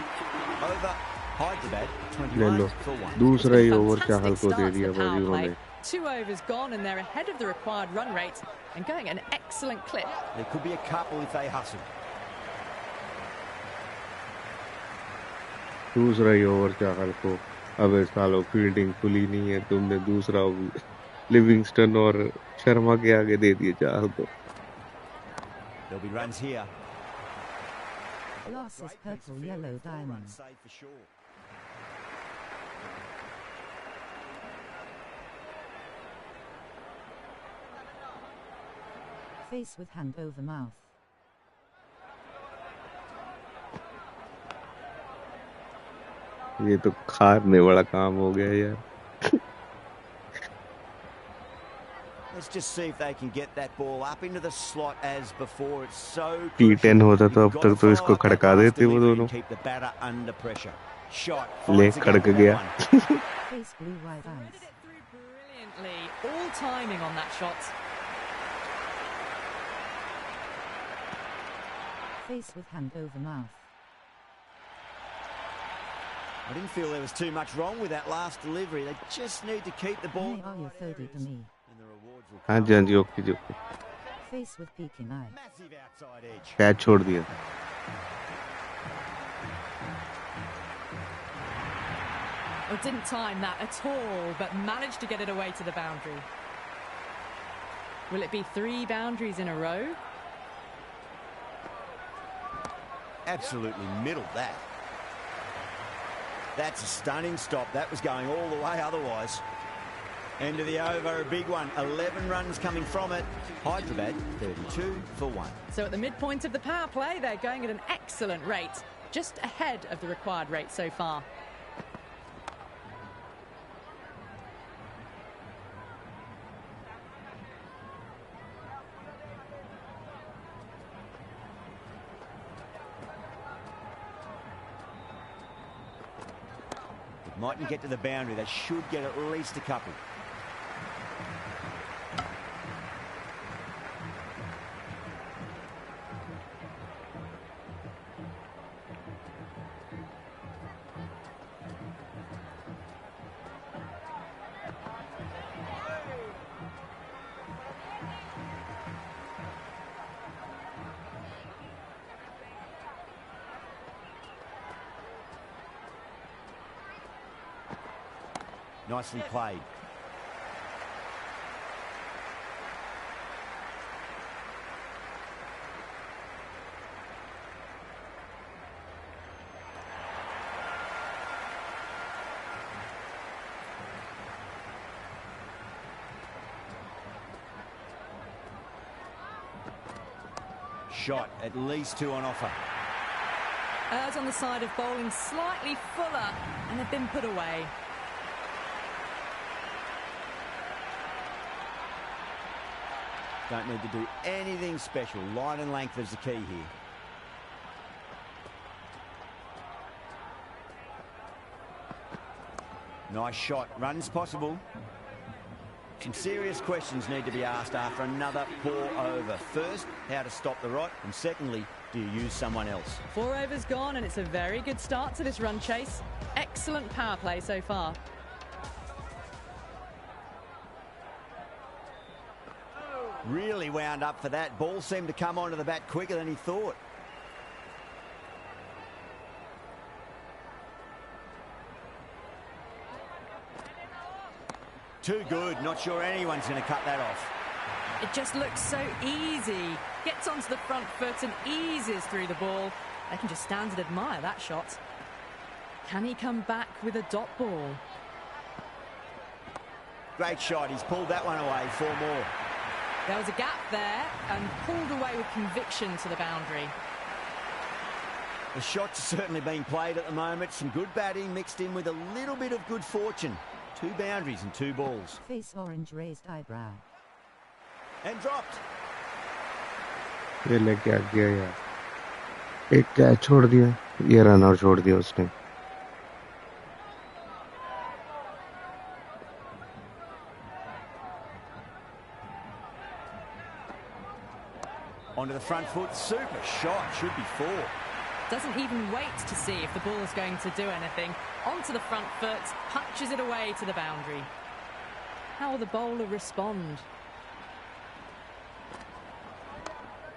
Speaker 3: Over Hyderabad,
Speaker 1: ले
Speaker 3: 21
Speaker 1: लो.
Speaker 3: for 1.
Speaker 1: दूसरा ही
Speaker 4: It's been a
Speaker 1: over Chahal
Speaker 4: fantastic
Speaker 1: को दे
Speaker 4: start to
Speaker 1: दिया
Speaker 4: the
Speaker 1: भाई
Speaker 4: power play.
Speaker 1: उन्होंने.
Speaker 4: 2 overs gone and they're ahead of the required run rate and going at an excellent clip.
Speaker 3: There could be a couple if they hustle.
Speaker 1: दूसरा ही over चाहल को. अबे सालो fielding खुली नहीं है. तुमने दूसरा लिविंगस्टन और शर्मा के आगे दे दिए चाहल को.
Speaker 3: There'll be runs here.
Speaker 2: Loss is purple yellow diamond.
Speaker 3: Save for sure.
Speaker 2: Face with hand over mouth.
Speaker 1: ये तो खारने वाला काम हो गया यार.
Speaker 3: Let's just see if they can get that ball up into the slot as before. It's so
Speaker 1: T10 होता तो
Speaker 3: You've
Speaker 1: अब
Speaker 3: got
Speaker 1: तक
Speaker 3: to
Speaker 1: तो इसको
Speaker 3: follow up that
Speaker 1: खड़का
Speaker 3: last
Speaker 1: देते वो
Speaker 3: delivery
Speaker 1: दोनों.
Speaker 3: and keep the batter under pressure. Shot.
Speaker 1: ले
Speaker 3: finds the
Speaker 1: Khadak
Speaker 3: gap with
Speaker 1: गया.
Speaker 3: that one.
Speaker 2: Face blue white
Speaker 4: Threaded
Speaker 2: eyes.
Speaker 4: it through brilliantly, all timing on that shot.
Speaker 2: Face with hand over mouth.
Speaker 3: I didn't feel there was too much wrong with that last delivery. They just need to keep the ball.
Speaker 2: May are you thirty to me.
Speaker 3: And the rewards will
Speaker 1: हाँ
Speaker 3: come.
Speaker 1: जी हाँ जी okay जी okay.
Speaker 2: Face with peeking eye.
Speaker 3: Massive outside edge.
Speaker 1: Catch छोड़ दिया.
Speaker 4: Well, didn't time that at all, but managed to get it away to the boundary. Will it be 3 boundaries in a row?
Speaker 3: Absolutely middled that. That's a stunning stop. That was going all the way otherwise. End of the over, a big one. 11 runs coming from it. Hyderabad, 32 for 1.
Speaker 4: So at the midpoint of the power play, they're going at an excellent rate, just ahead of the required rate so far.
Speaker 3: Mightn't get to the boundary. They should get at least a couple. Nicely played. Shot, at least 2 on offer.
Speaker 4: Errs on the side of bowling slightly fuller, and they've been put away.
Speaker 3: Don't need to do anything special. Line and length is the key here. Nice shot. Runs possible. Some serious questions need to be asked after another poor over. First, how to stop the rot, and secondly, do you use someone else?
Speaker 4: 4 overs gone, and it's a very good start to this run chase. Excellent power play so far.
Speaker 3: Really wound up for that. Ball seemed to come onto the bat quicker than he thought. Too good. Not sure anyone's going to cut that off.
Speaker 4: It just looks so easy. Gets onto the front foot and eases through the ball. They can just stand and admire that shot. Can he come back with a dot ball?
Speaker 3: Great shot. He's pulled that one away. 4 more.
Speaker 4: There was a gap there and pulled away with conviction to the boundary.
Speaker 3: The shot's certainly being played at the moment. Some good batting mixed in with a little bit of good fortune. 2 boundaries and 2 balls.
Speaker 2: Face orange raised eyebrow.
Speaker 3: And dropped.
Speaker 1: ये लेके आ गया यार, एक catch छोड़ दिया, ये run out छोड़ दिया उसने.
Speaker 3: Onto the front foot. Super shot. Should be 4.
Speaker 4: Doesn't even wait to see if the ball is going to do anything. Onto the front foot, punches it away to the boundary. How will the bowler respond?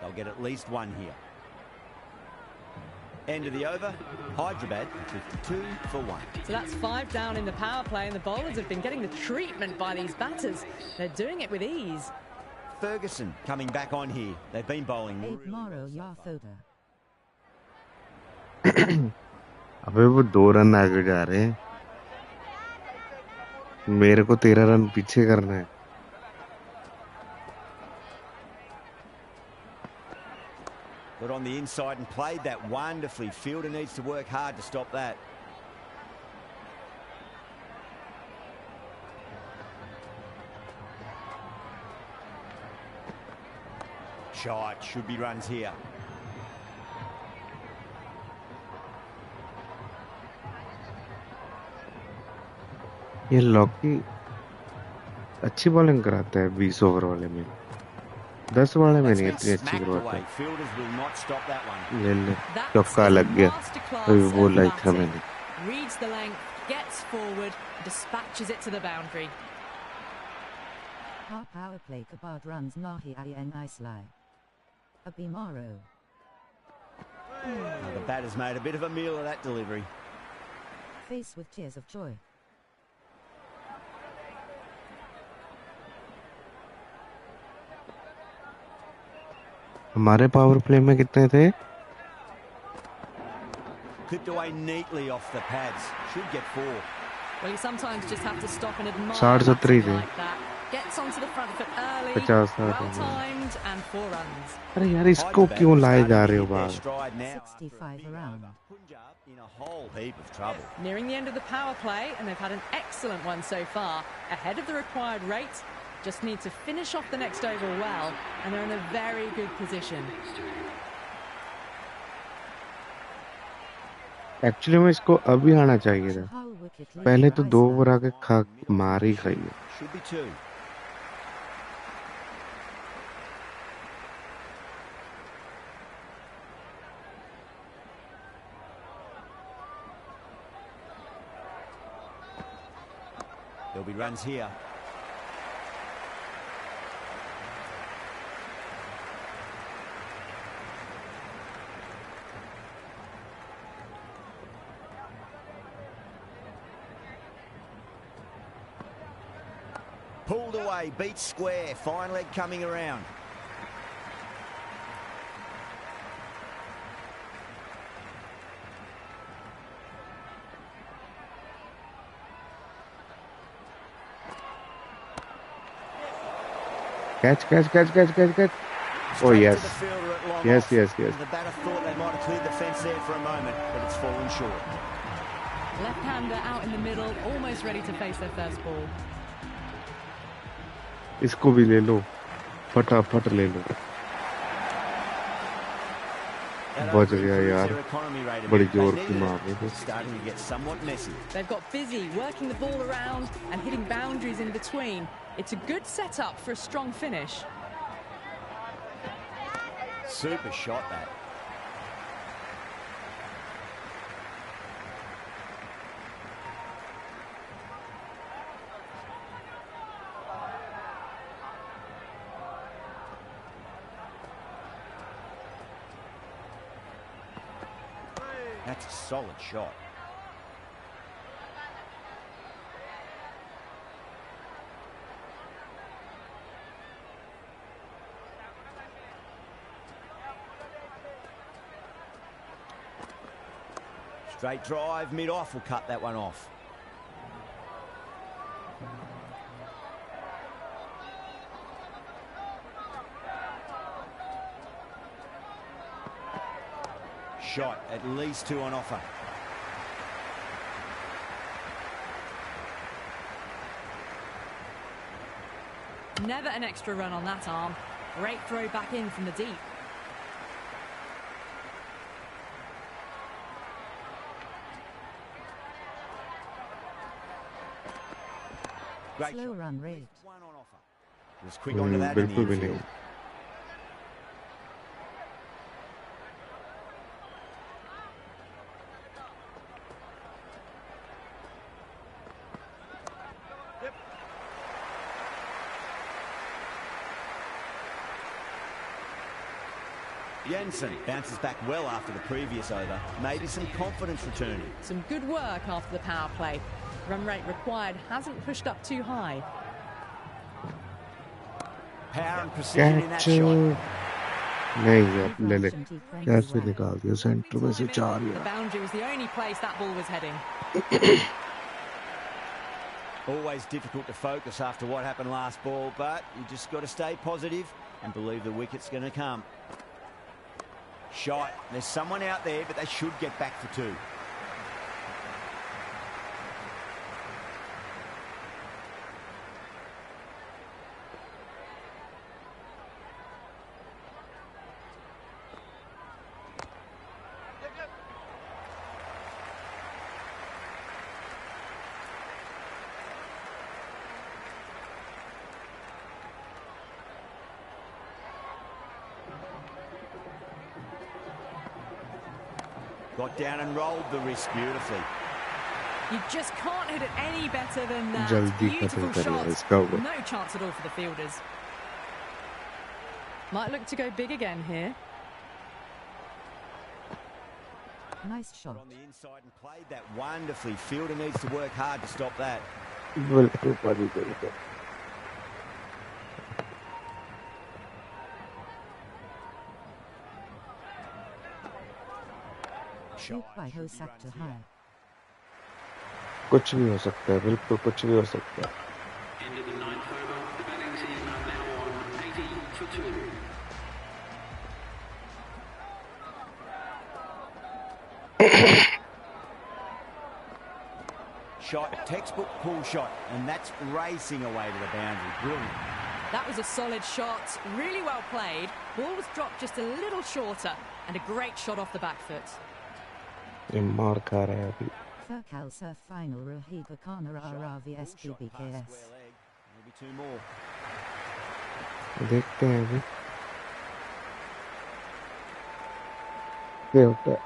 Speaker 3: They'll get at least 1 here. End of the over. Hyderabad 52 for 1.
Speaker 4: So that's 5 down in the power play, and the bowlers have been getting the treatment by these batters. They're doing it with ease.
Speaker 3: Ferguson coming back on here. They've been bowling.
Speaker 2: Abe Morrow Yarthoda.
Speaker 1: अबे वो 2 run आगे जा रहे हैं, मेरे को 13 run पीछे करना है.
Speaker 3: Got on the inside and played that wonderfully. Fielder needs to work hard to stop that. Shot. Should be runs here.
Speaker 1: ये लॉकी अच्छी बॉलिंग कराता है 20 ओवर वाले में, 10 वाले में नहीं इतनी अच्छी करवाता है. ले ले, चौका लग गया, अभी बोला ही था मैंने.
Speaker 4: Reads the length, gets forward, dispatches it to the boundary.
Speaker 2: Half power play Kabad runs Nahi in Islay. Abi Morrow.
Speaker 3: The batter's made a bit of a meal of that delivery.
Speaker 2: Face with tears of joy.
Speaker 1: हमारे power play में कितने थे?
Speaker 3: Clipped away neatly off the pads. Should get 4.
Speaker 4: Well, you sometimes just have to stop and admire
Speaker 1: 67 थे.
Speaker 4: like that. Gets onto the front foot early.
Speaker 1: 50
Speaker 4: well timed and 4 runs.
Speaker 1: अरे यार इसको क्यों लाए जा रहे हो बाहर?
Speaker 2: 65 around.
Speaker 3: Punjab in a whole heap of trouble.
Speaker 4: Nearing the end of the power play, and they've had an excellent one so far. Ahead of the required rate. Just need to finish off the next over well, and they're in a very good position.
Speaker 1: Actually में इसको अभी आना चाहिए था, पहले तो 2 over आके खा मार ही खाई है.
Speaker 3: Should be 2. There'll be runs here. Pulled away, beat square, fine leg coming around.
Speaker 1: Catch. Oh yes. Yes.
Speaker 3: The batter thought they might have cleared the fence there for a moment, but it's fallen short.
Speaker 4: Left-hander out in the middle, almost ready to face their first ball.
Speaker 1: इसको भी ले लो, फटाफट ले लो. बच गया यार, बड़ी जोर की मार रही थी.
Speaker 4: They've got busy working the ball around and hitting boundaries in between. It's a good setup for a strong finish.
Speaker 3: Super shot that. That's a solid shot. Straight drive, mid-off will cut that one off. Shot, at least 2 on offer.
Speaker 4: Never an extra run on that arm. Great throw back in from the deep.
Speaker 3: Great
Speaker 2: Slow
Speaker 3: shot.
Speaker 2: run rate.
Speaker 3: 1 on offer. Was quick onto that in the
Speaker 1: बिल्कुल भी
Speaker 3: infield.
Speaker 1: नहीं.
Speaker 3: Jensen bounces back well after the previous over. Maybe some confidence returning.
Speaker 4: Some good work after the power play. Run rate required hasn't pushed up too high.
Speaker 3: Power and precision in that
Speaker 1: Catch.
Speaker 3: shot.
Speaker 1: नहीं यार ले ले.
Speaker 2: T20
Speaker 1: कैसे
Speaker 2: well.
Speaker 1: निकाल दिया centre में से 4
Speaker 4: The
Speaker 1: यार.
Speaker 4: boundary was the only place that ball was heading.
Speaker 3: Always difficult to focus after what happened last ball, but you just got to stay positive and believe the wicket's going to come. Shot. There's someone out there, but they should get back for 2. Got down and rolled the wrist beautifully.
Speaker 4: You just can't hit it any better than that.
Speaker 1: जल्दी
Speaker 4: Beautiful
Speaker 1: खत्म कर यार
Speaker 4: shot.
Speaker 1: इसका over.
Speaker 4: No chance at all for the fielders. Might look to go big again here.
Speaker 2: Nice shot.
Speaker 3: On the inside and played that wonderfully. Fielder needs to work hard to stop that.
Speaker 1: बिल्कुल परी बिल्कुल.
Speaker 2: Shoot by Hosak to high.
Speaker 1: कुछ भी हो सकता है. बिल्कुल कुछ भी हो सकता है.
Speaker 5: End of the 9th over. The batting team are now on 80 for 2.
Speaker 3: Shot, textbook pull shot, and that's racing away to the boundary. Brilliant.
Speaker 4: That was a solid shot. Really well played. Ball was dropped just a little shorter. And a great shot off the back foot.
Speaker 1: ये मार खा रहा है अभी.
Speaker 2: Furcal Surf Final Rohika Kana RRV
Speaker 3: Pull shot past
Speaker 2: SPBKS.
Speaker 3: square leg. Maybe 2 more.
Speaker 1: देखते हैं अभी क्या होता है.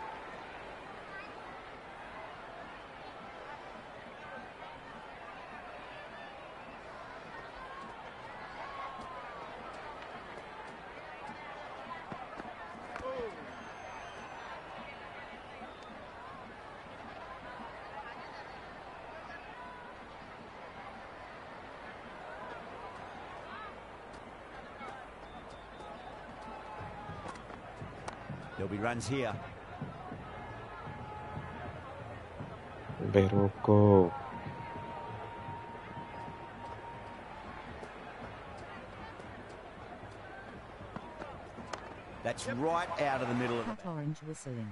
Speaker 3: There'll be runs here.
Speaker 1: बेरोको.
Speaker 3: That's right out of the middle of the
Speaker 2: Cat orange whistling.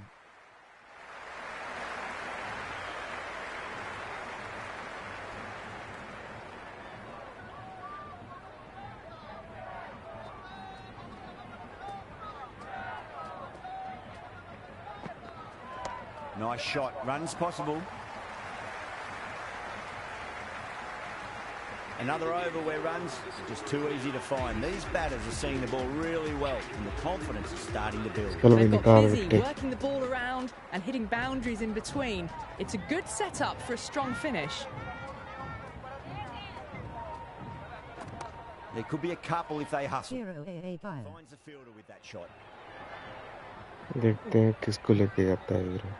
Speaker 3: Nice shot. Runs possible. Another over where runs are just too easy to find. These batters are seeing the ball really well, and the confidence is starting to build.
Speaker 1: चलो भी
Speaker 4: They've got
Speaker 1: निकाल
Speaker 4: busy,
Speaker 1: देते.
Speaker 4: working the ball around and hitting boundaries in between. It's a good setup for a strong finish.
Speaker 3: There could be a couple if they hustle.
Speaker 2: 0AA Bio.
Speaker 3: Finds the fielder with that shot.
Speaker 1: देखते हैं किसको लेके जाता है hero.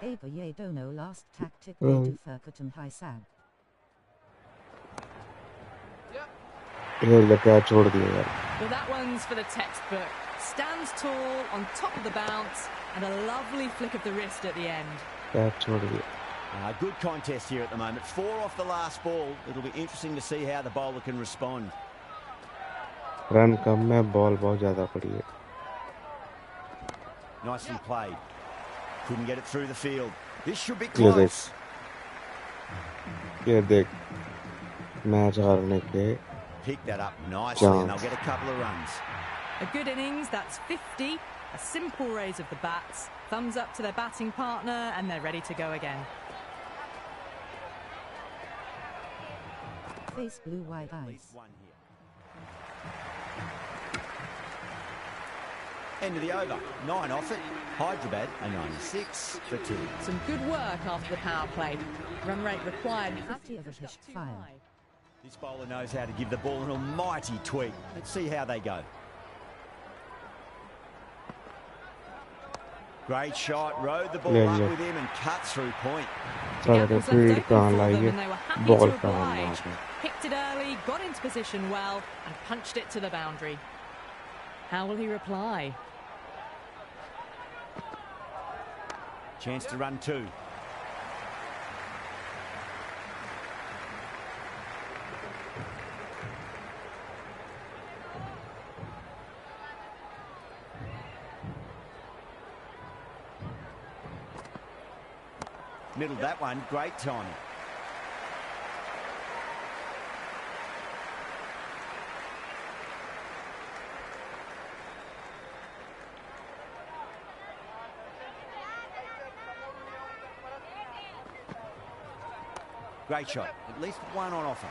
Speaker 2: Aber ye dono last tactic way to Furkatan high sab.
Speaker 1: ये क्या छोड़ दिया यार.
Speaker 4: Well, that one's for the textbook. Stands tall on top of the bounce and a lovely flick of the wrist at the end.
Speaker 1: क्या छोड़ दिया.
Speaker 3: Good contest here at the moment. 4 off the last ball. It'll be interesting to see how the bowler can respond.
Speaker 1: Run कम में ball बहुत ज़्यादा पड़ी है.
Speaker 3: Nicely played. Couldn't get it through the field. This should be
Speaker 1: ये देख.
Speaker 3: close.
Speaker 1: ये देख. मैच हारने के.
Speaker 3: Pick that up nicely and they'll get a couple of runs.
Speaker 4: A good innings, that's 50. A simple raise of the bats. Thumbs up to their batting partner and they're ready to go again.
Speaker 2: Face blue white
Speaker 3: At
Speaker 2: eyes.
Speaker 3: least one here. End of the over. 9 off it. Hyderabad a 96 for 2.
Speaker 4: Some good work after the power play. Run rate required.
Speaker 2: 50 of a hit fire.
Speaker 3: This bowler knows how to give the ball an almighty tweak. Let's see how they go. Great shot. Rode the ball up with him and cut through point.
Speaker 1: सारे तो field कहाँ लाई है. Ball कहाँ मार.
Speaker 4: Picked it early, got into position well and punched it to the boundary. How will he reply?
Speaker 3: Chance to run 2. Middled that one. Great timing. Great shot. At least one on offer.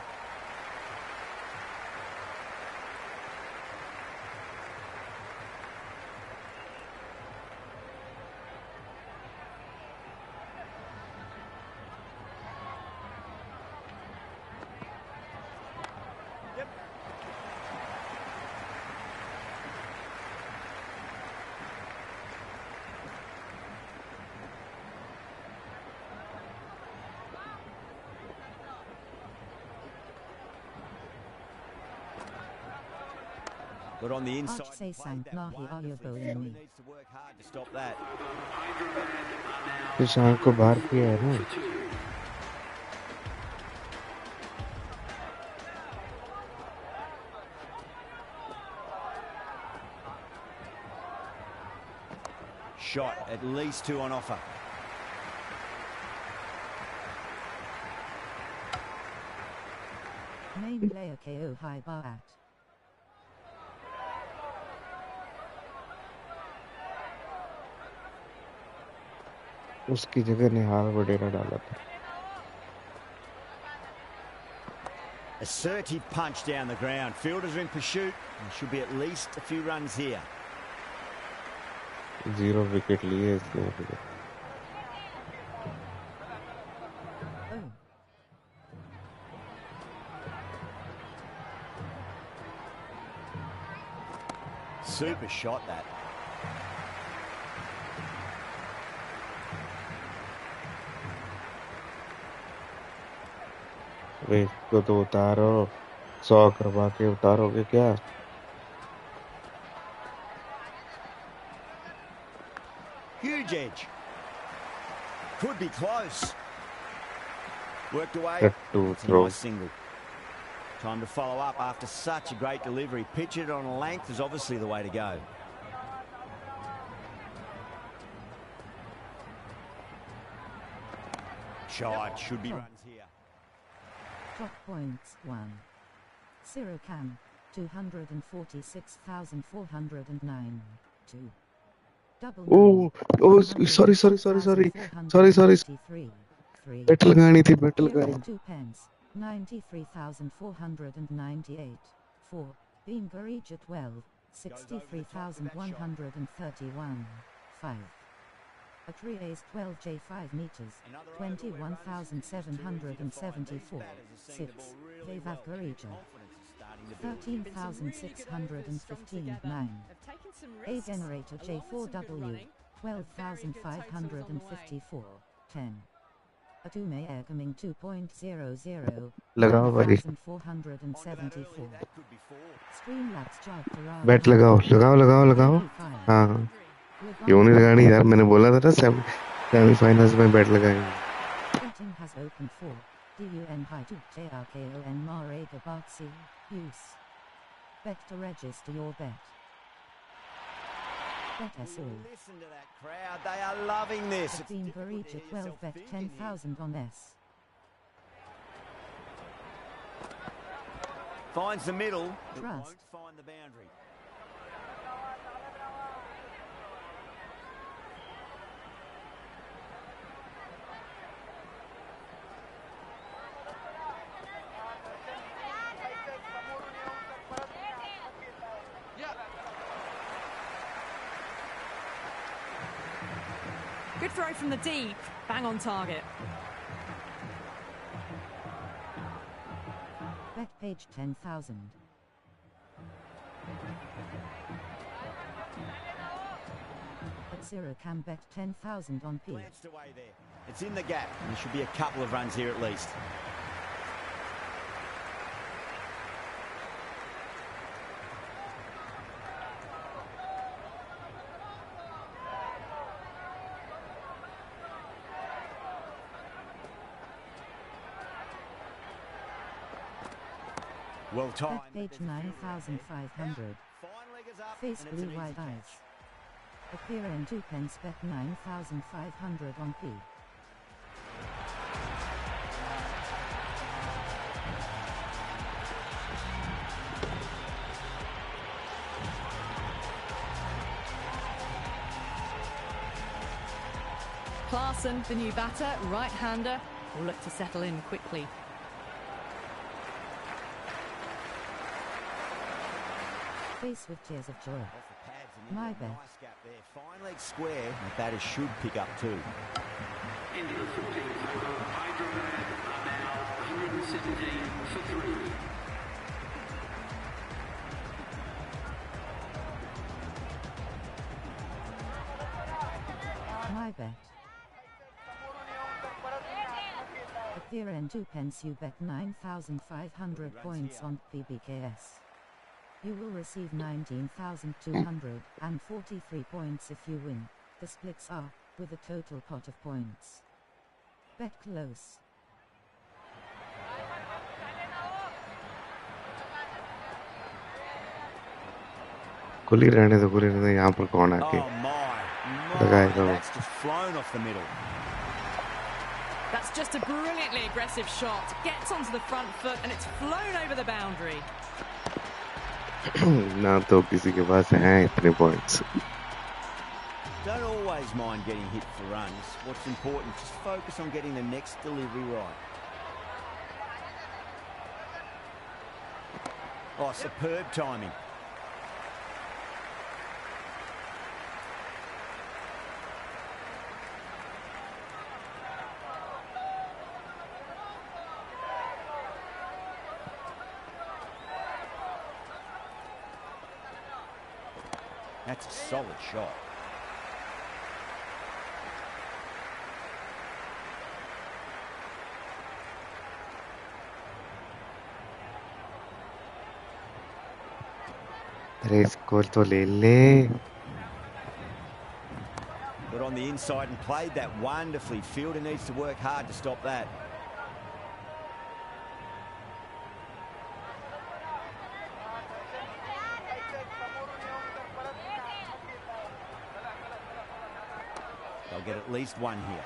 Speaker 3: Yep. But on the inside,
Speaker 2: say
Speaker 3: played
Speaker 2: Sank
Speaker 3: that
Speaker 2: Nahi are you
Speaker 3: wonderfully.
Speaker 2: bowling me?
Speaker 3: Needs to work hard to stop that.
Speaker 1: Ishan को बाहर किया है ना.
Speaker 3: Shot, at least 2 on offer.
Speaker 2: Main player KO high bar at.
Speaker 1: उसकी जगह निहाल वडेरा डाला था.
Speaker 3: Assertive punch down the ground. Fielders are in pursuit. There should be at least a few runs here.
Speaker 1: 0 wicket लिए इसने.
Speaker 2: Oh.
Speaker 3: Super shot that.
Speaker 1: वे इसको तो उतारो. 100 करवा के उतारोगे क्या?
Speaker 3: Huge edge. Could be close. Worked away.
Speaker 1: Cut to
Speaker 3: It's a
Speaker 1: throw.
Speaker 3: nice single. Time to follow up after such a great delivery. Pitch it on length is obviously the way to go. Shot. Should be runs here.
Speaker 2: Top points 1. Sirocam 246,409. 2. Double
Speaker 1: Oh, oh, sorry.
Speaker 2: 483. 3.
Speaker 1: Bat लगानी थी, bat लगानी.
Speaker 2: 2 pence 93,498. 4. Beam Garija 12 63,131. 5. A tree is 12 J5 meters 21,774. 6. Devav Garija 13,615. 9. A generator J4W 12,554. 10. Atume Air coming 2.00.
Speaker 1: लगाओ भाई
Speaker 2: 9474. Streamlabs chart Farah.
Speaker 1: Bat लगाओ लगाओ लगाओ लगाओ हाँ हाँ क्यों नहीं लगानी यार मैंने बोला था ना सेमीफाइनल्स में बैट लगाएंगे
Speaker 2: Betting has opened for DUN High to JRKON Marega Bartsi. Use. Bet to register your bet. Bet us all.
Speaker 3: Listen to that crowd. They are loving this.
Speaker 2: It's been for each at 12 bet 10,000 on S.
Speaker 3: Finds the middle. But
Speaker 2: Trust.
Speaker 3: won't find the boundary.
Speaker 4: Good throw from the deep. Bang on target.
Speaker 2: Bet page 10,000. At 0 can bet 10,000 on P.
Speaker 3: Glanced away there. It's in the gap. And there should be a couple of runs here at least. Well timed.
Speaker 2: Bet page 9,500.
Speaker 3: Fine leggers up.
Speaker 2: Face
Speaker 3: and it's an
Speaker 2: blue
Speaker 3: easy
Speaker 2: wide
Speaker 3: catch.
Speaker 2: eyes. Appear in 2 pence bet 9,500 on P.
Speaker 4: Clarkson, the new batter, right-hander, will look to settle in quickly.
Speaker 2: Face with tears of joy.
Speaker 3: Off the pads and
Speaker 2: My
Speaker 3: into a
Speaker 2: bet.
Speaker 3: nice gap there. Fine leg square. The batter should pick up too.
Speaker 5: Into the 14th over. Hyderabad are now 117 for 3.
Speaker 2: My bet. Appear in 2 pence you bet 9,500 points on PBKS. You will receive 19,243 points if you win. The splits are, with a total pot of points. Bet close.
Speaker 1: खुली रहने दो यहाँ पर कौन आके
Speaker 3: Oh my.
Speaker 1: लगाएगा वो
Speaker 3: That's just flown off the middle.
Speaker 4: That's just a brilliantly aggressive shot. Gets onto the front foot and it's flown over the boundary.
Speaker 1: ना तो किसी के पास हैं इतने points
Speaker 3: Don't always mind getting hit for runs. What's important, just focus on getting the next delivery right. Oh, superb timing. That's a solid shot.
Speaker 1: अरे इसको तो ले ले
Speaker 3: Got on the inside and played that wonderfully. Fielder needs to work hard to stop that. They'll get at least one here.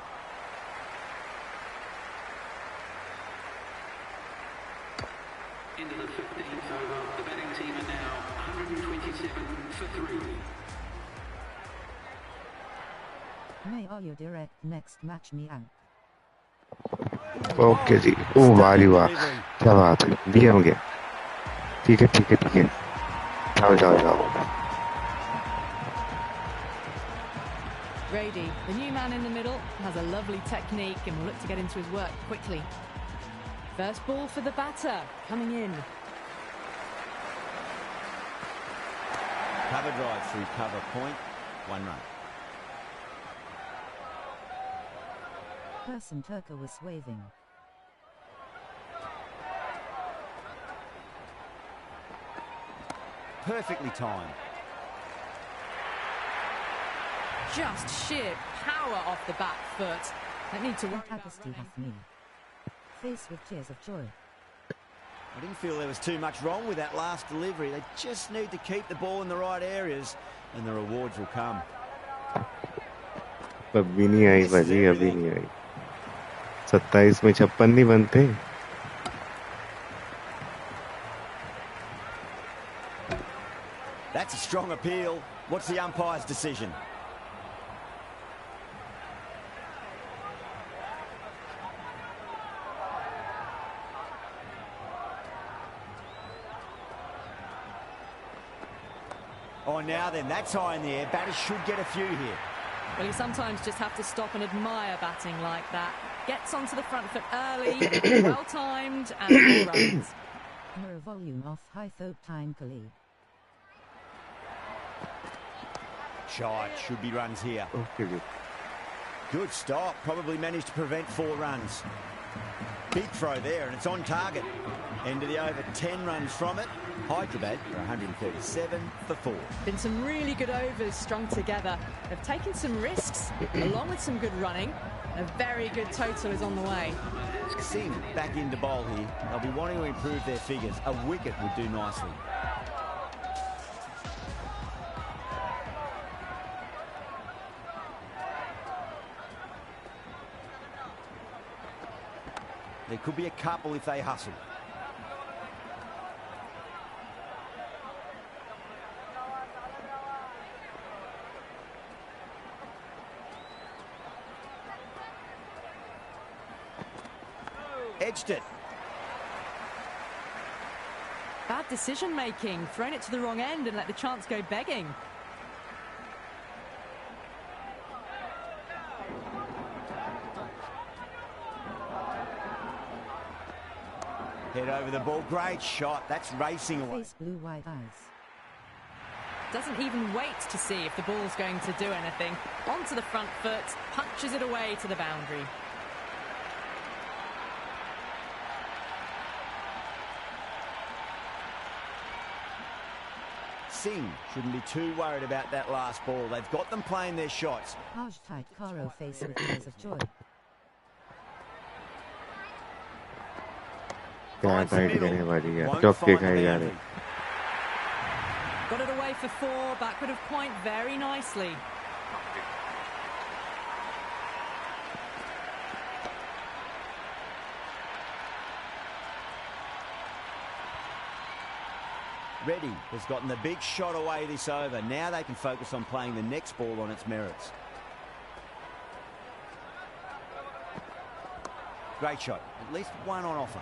Speaker 5: Into the 15th over. The batting team are now 127 for 3.
Speaker 2: May are your direct next match me out.
Speaker 1: Okay जी ओ वाह जी वाह क्या बात है दिया हो गया ठीक है ठीक है ठीक है जाओ जाओ जाओ
Speaker 4: Grady, the new man in the middle, has a lovely technique and will look to get into his work quickly. First ball for the batter, coming in.
Speaker 3: Cover drive through cover point. 1 run.
Speaker 2: person Turker was waving.
Speaker 3: Perfectly timed.
Speaker 4: Just sheer power off the back foot. Don't need to worry about
Speaker 2: Agasti
Speaker 4: running.
Speaker 2: Hafni. Face with tears of joy.
Speaker 3: I didn't feel there was too much wrong with that last delivery. They just need to keep the ball in the right areas and the rewards will come.
Speaker 1: अभी नहीं आई भाजी, अभी नहीं आई. 27 में 56 नहीं बनते.
Speaker 3: That's a strong appeal. What's the umpire's decision? Oh, now then, that's high in the air. Batters should get a few here.
Speaker 4: Well, you sometimes just have to stop and admire batting like that. Gets onto the front foot early, well timed, and 4 runs.
Speaker 2: Mirror volume off high thought time Kali.
Speaker 3: Shot, should be runs here.
Speaker 1: Okay.
Speaker 3: Good stop, probably managed to prevent 4 runs. Big throw there, and it's on target. End of the over, 10 runs from it. Hyderabad are 137 for 4.
Speaker 4: Been some really good overs strung together. They've taken some risks, along with some good running. A very good total is on the way.
Speaker 3: Singh back into bowl here. They'll be wanting to improve their figures. A wicket would do nicely. There could be a couple if they hustle. Edged it.
Speaker 4: Bad decision making, thrown it to the wrong end and let the chance go begging.
Speaker 3: Head over the ball, great shot. That's racing away.
Speaker 2: Face blue white eyes.
Speaker 4: Doesn't even wait to see if the ball's going to do anything. Onto the front foot, punches it away to the boundary.
Speaker 3: Singh shouldn't be too worried about that last ball. They've got them playing their shots.
Speaker 2: Harsh tight Caro face with tears of joy.
Speaker 1: क्या
Speaker 3: Finds the
Speaker 1: tight
Speaker 3: middle.
Speaker 1: करने वाली यार,
Speaker 3: Won't
Speaker 1: चौके
Speaker 3: find the
Speaker 1: खाए जा
Speaker 3: boundary.
Speaker 1: रहे.
Speaker 4: Got it away for 4, backward of point very nicely.
Speaker 3: Reddy has gotten the big shot away this over. Now they can focus on playing the next ball on its merits. Great shot. At least one on offer.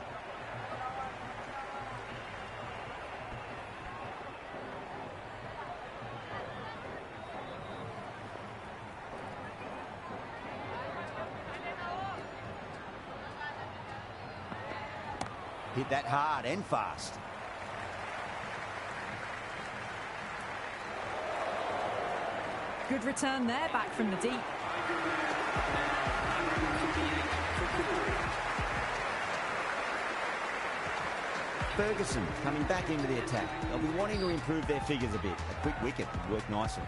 Speaker 3: Hit that hard and fast.
Speaker 4: Good return there, back from the deep.
Speaker 3: Ferguson coming back into the attack. They'll be wanting to improve their figures a bit. A quick wicket would work nicely.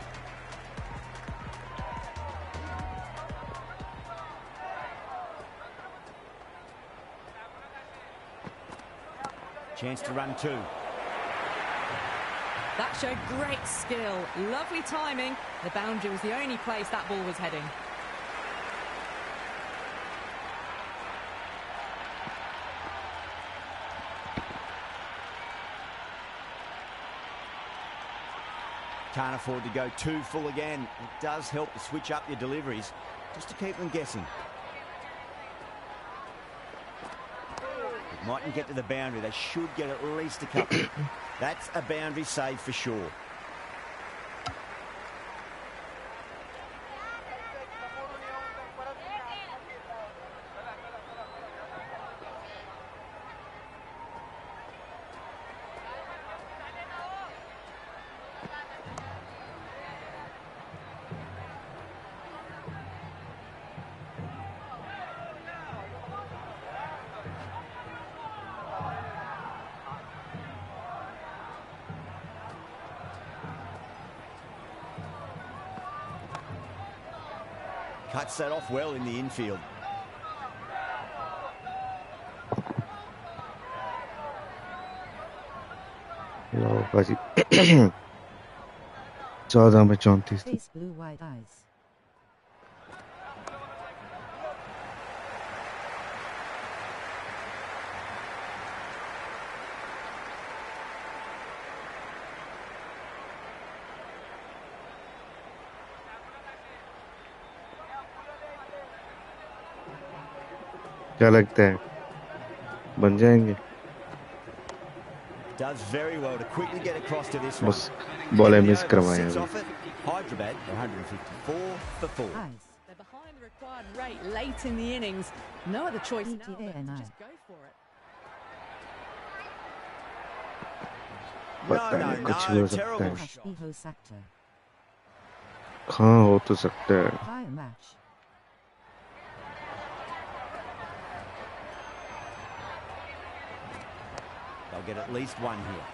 Speaker 3: Chance to run 2.
Speaker 4: That showed great skill, lovely timing. The boundary was the only place that ball was heading.
Speaker 3: Can't afford to go too full again. It does help to switch up your deliveries just to keep them guessing. It mightn't get to the boundary. They should get at least a couple. That's a boundary save for sure. Cuts that off well in the infield.
Speaker 1: लो बाजी 14 में 34
Speaker 2: Face blue wide eyes.
Speaker 1: क्या लगता है बन जाएंगे
Speaker 3: Does very well to quickly get across to this one.
Speaker 1: बस ball
Speaker 3: End of the
Speaker 1: miss
Speaker 3: over,
Speaker 1: करवाए
Speaker 3: sits
Speaker 1: अभी
Speaker 3: off it. Hyderabad 154 for 4.
Speaker 2: Eyes.
Speaker 4: They're behind the required rate late in the innings. No other choice now but to
Speaker 2: ETA&I.
Speaker 4: just go for it.
Speaker 3: No,
Speaker 1: पता
Speaker 3: no,
Speaker 1: नहीं कुछ भी
Speaker 3: no.
Speaker 1: हो सकता
Speaker 3: Terrible
Speaker 1: है
Speaker 3: shot.
Speaker 2: Kashmiho sector.
Speaker 1: हाँ हो तो सकता है
Speaker 2: Fire match.
Speaker 3: They'll get at least one here.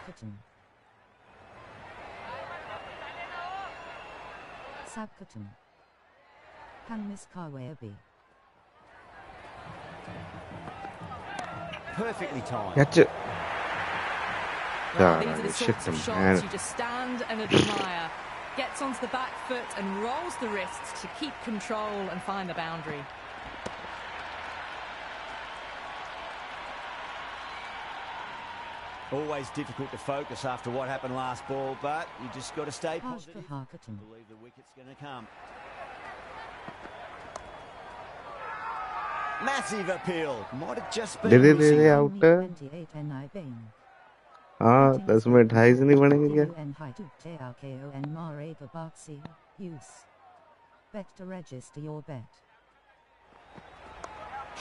Speaker 2: Cotton. Sab cotton. Hang Miss Karwayabi.
Speaker 3: Perfectly timed.
Speaker 1: catch it
Speaker 4: Well,
Speaker 1: God,
Speaker 4: these are the
Speaker 1: shit
Speaker 4: sorts of
Speaker 1: them,
Speaker 4: shots
Speaker 1: man.
Speaker 4: you just stand and admire. Gets onto the back foot and rolls the wrists to keep control and find the boundary.
Speaker 3: Always difficult to focus after what happened last ball, but you just got to stay
Speaker 2: Harsh
Speaker 3: positive.
Speaker 2: for Harkatan.
Speaker 3: Believe the wicket's going to come. Massive appeal. Might have just been
Speaker 1: they
Speaker 3: missing.
Speaker 1: Out
Speaker 2: 28 NI Bain.
Speaker 1: हाँ 10 में 28 नहीं बनेंगे क्या
Speaker 2: UN high to TRKON Mare Babaxi. Use. Bet to register your bet.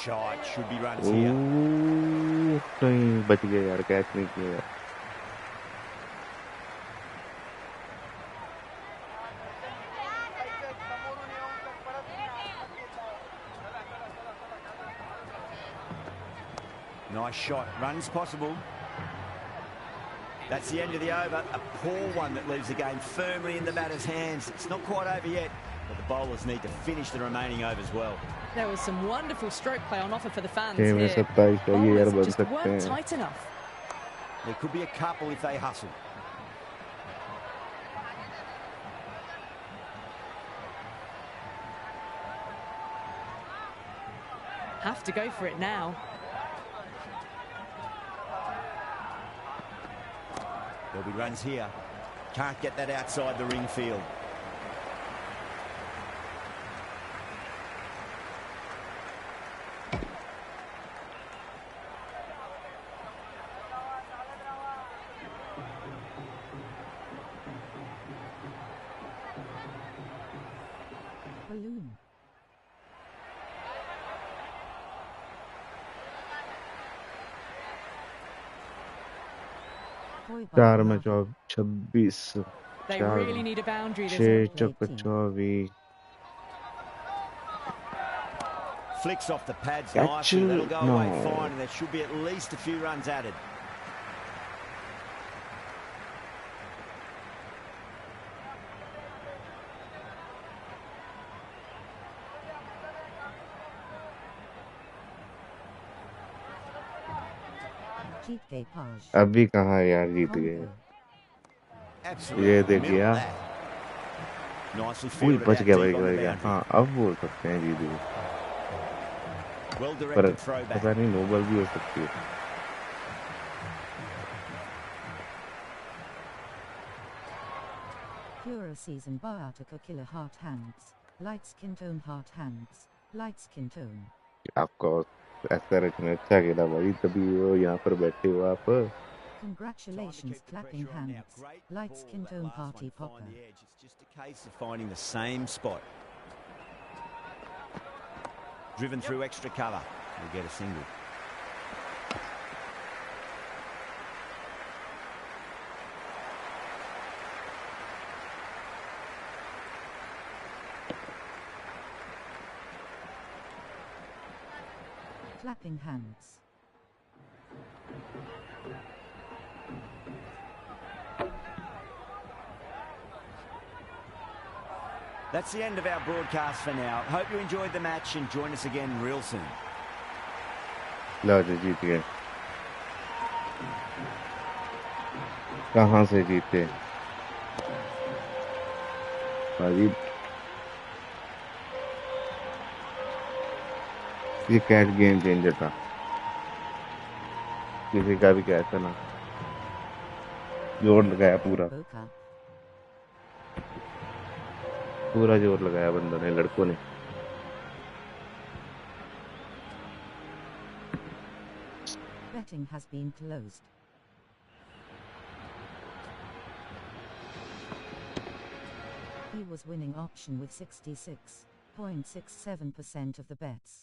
Speaker 3: Shot should be runs
Speaker 1: oh
Speaker 3: here.
Speaker 1: नहीं बच गया यार catch नहीं किया यार
Speaker 3: Nice shot. Runs possible. That's the end of the over. A poor one that leaves the game firmly in the batter's hands. It's not quite over yet, but the bowlers need to finish the remaining overs well.
Speaker 4: There was some wonderful stroke play on offer for the fans
Speaker 1: छह में
Speaker 4: here.
Speaker 1: 27 का ये यार
Speaker 4: Bowlers
Speaker 1: बन
Speaker 4: just
Speaker 1: सकते
Speaker 4: weren't
Speaker 1: हैं
Speaker 4: tight enough.
Speaker 3: There could be a couple if they hustle.
Speaker 4: Have to go for it now.
Speaker 3: There'll be runs here. Can't get that outside the ring field.
Speaker 2: Balloon. Koi
Speaker 1: 4 में
Speaker 2: Balloon.
Speaker 1: 26
Speaker 4: They
Speaker 1: 4
Speaker 4: really need a boundary this
Speaker 1: 6
Speaker 4: over.
Speaker 1: चौके 24
Speaker 3: Flicks off the pads
Speaker 1: Catch
Speaker 3: nicely.
Speaker 1: it.
Speaker 3: That'll go away
Speaker 1: No.
Speaker 3: fine, and there should be at least a few runs added.
Speaker 2: Jeet Gay Paj.
Speaker 1: अभी कहाँ यार जीत गए
Speaker 2: Congo.
Speaker 3: Absolutely.
Speaker 1: ये
Speaker 3: in the
Speaker 1: देख
Speaker 3: middle
Speaker 1: गया
Speaker 3: of that. Nicely
Speaker 1: कोई
Speaker 3: fielded
Speaker 1: बच
Speaker 3: out
Speaker 1: गया
Speaker 3: deep
Speaker 1: बच
Speaker 3: on
Speaker 1: गया
Speaker 3: the
Speaker 1: बच गया
Speaker 3: boundary.
Speaker 1: हाँ अब बोल सकते हैं जीत गए
Speaker 3: Well
Speaker 1: पर
Speaker 3: directed throwback.
Speaker 1: पता नहीं नो बॉल भी हो सकती है
Speaker 2: Pura season Biotica killer heart hands. Light skin tone heart hands. Light skin tone.
Speaker 1: आपको ऐसा रखना अच्छा खेला भाई तभी वो यहाँ पर बैठे हो आप
Speaker 2: Congratulations clapping hands. Light skin tone party popper.
Speaker 3: It's just a case of finding the same spot. Driven through extra cover. We'll get a single.
Speaker 2: Clapping hands.
Speaker 3: That's the end of our broadcast for now. Hope you enjoyed the match and join us again real soon.
Speaker 1: लो जी जीत गए। कहाँ से जीते भाजी? ये catch game changer था, किसी का भी कैच था ना, जोर लगाया पूरा
Speaker 2: Boca.
Speaker 1: पूरा जोर लगाया बंदों ने, लड़कों ने।
Speaker 2: Betting has been closed. He was winning option with 66.67% of the bets.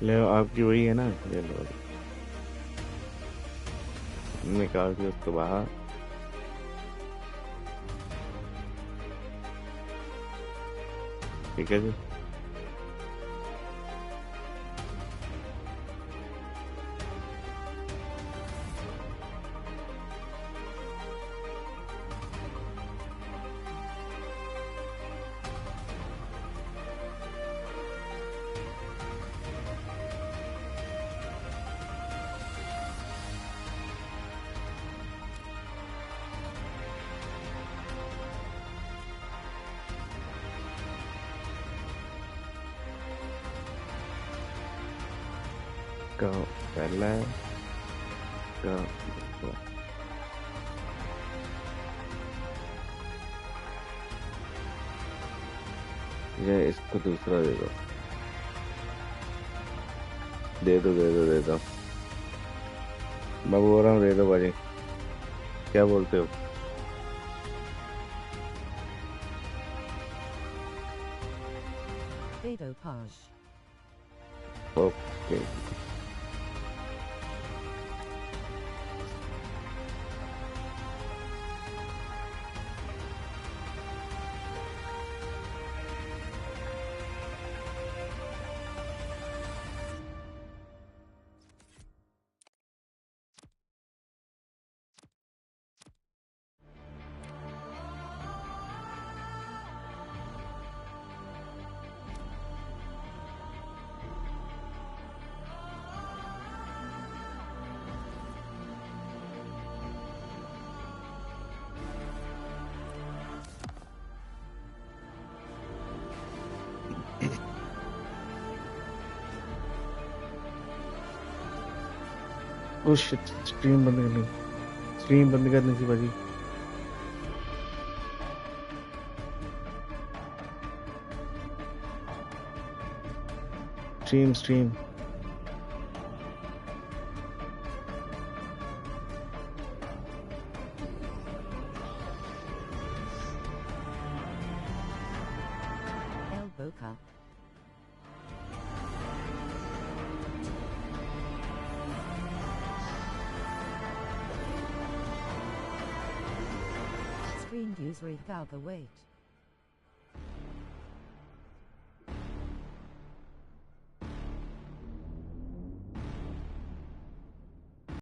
Speaker 1: ले आपकी वही है ना, ये लो निकाल के उसको बाहर। ठीक है जी। का पहला है का दूसरा। ये इसको दूसरा दे दो, दे दो दे दो दे दो। मैं बोल रहा हूँ दे दो भाजी, क्या बोलते हो?
Speaker 2: Beto Page.
Speaker 1: Okay oh shit, stream बंद करनी थी भाजी। Stream
Speaker 2: El Boca. Screen user Galga wait.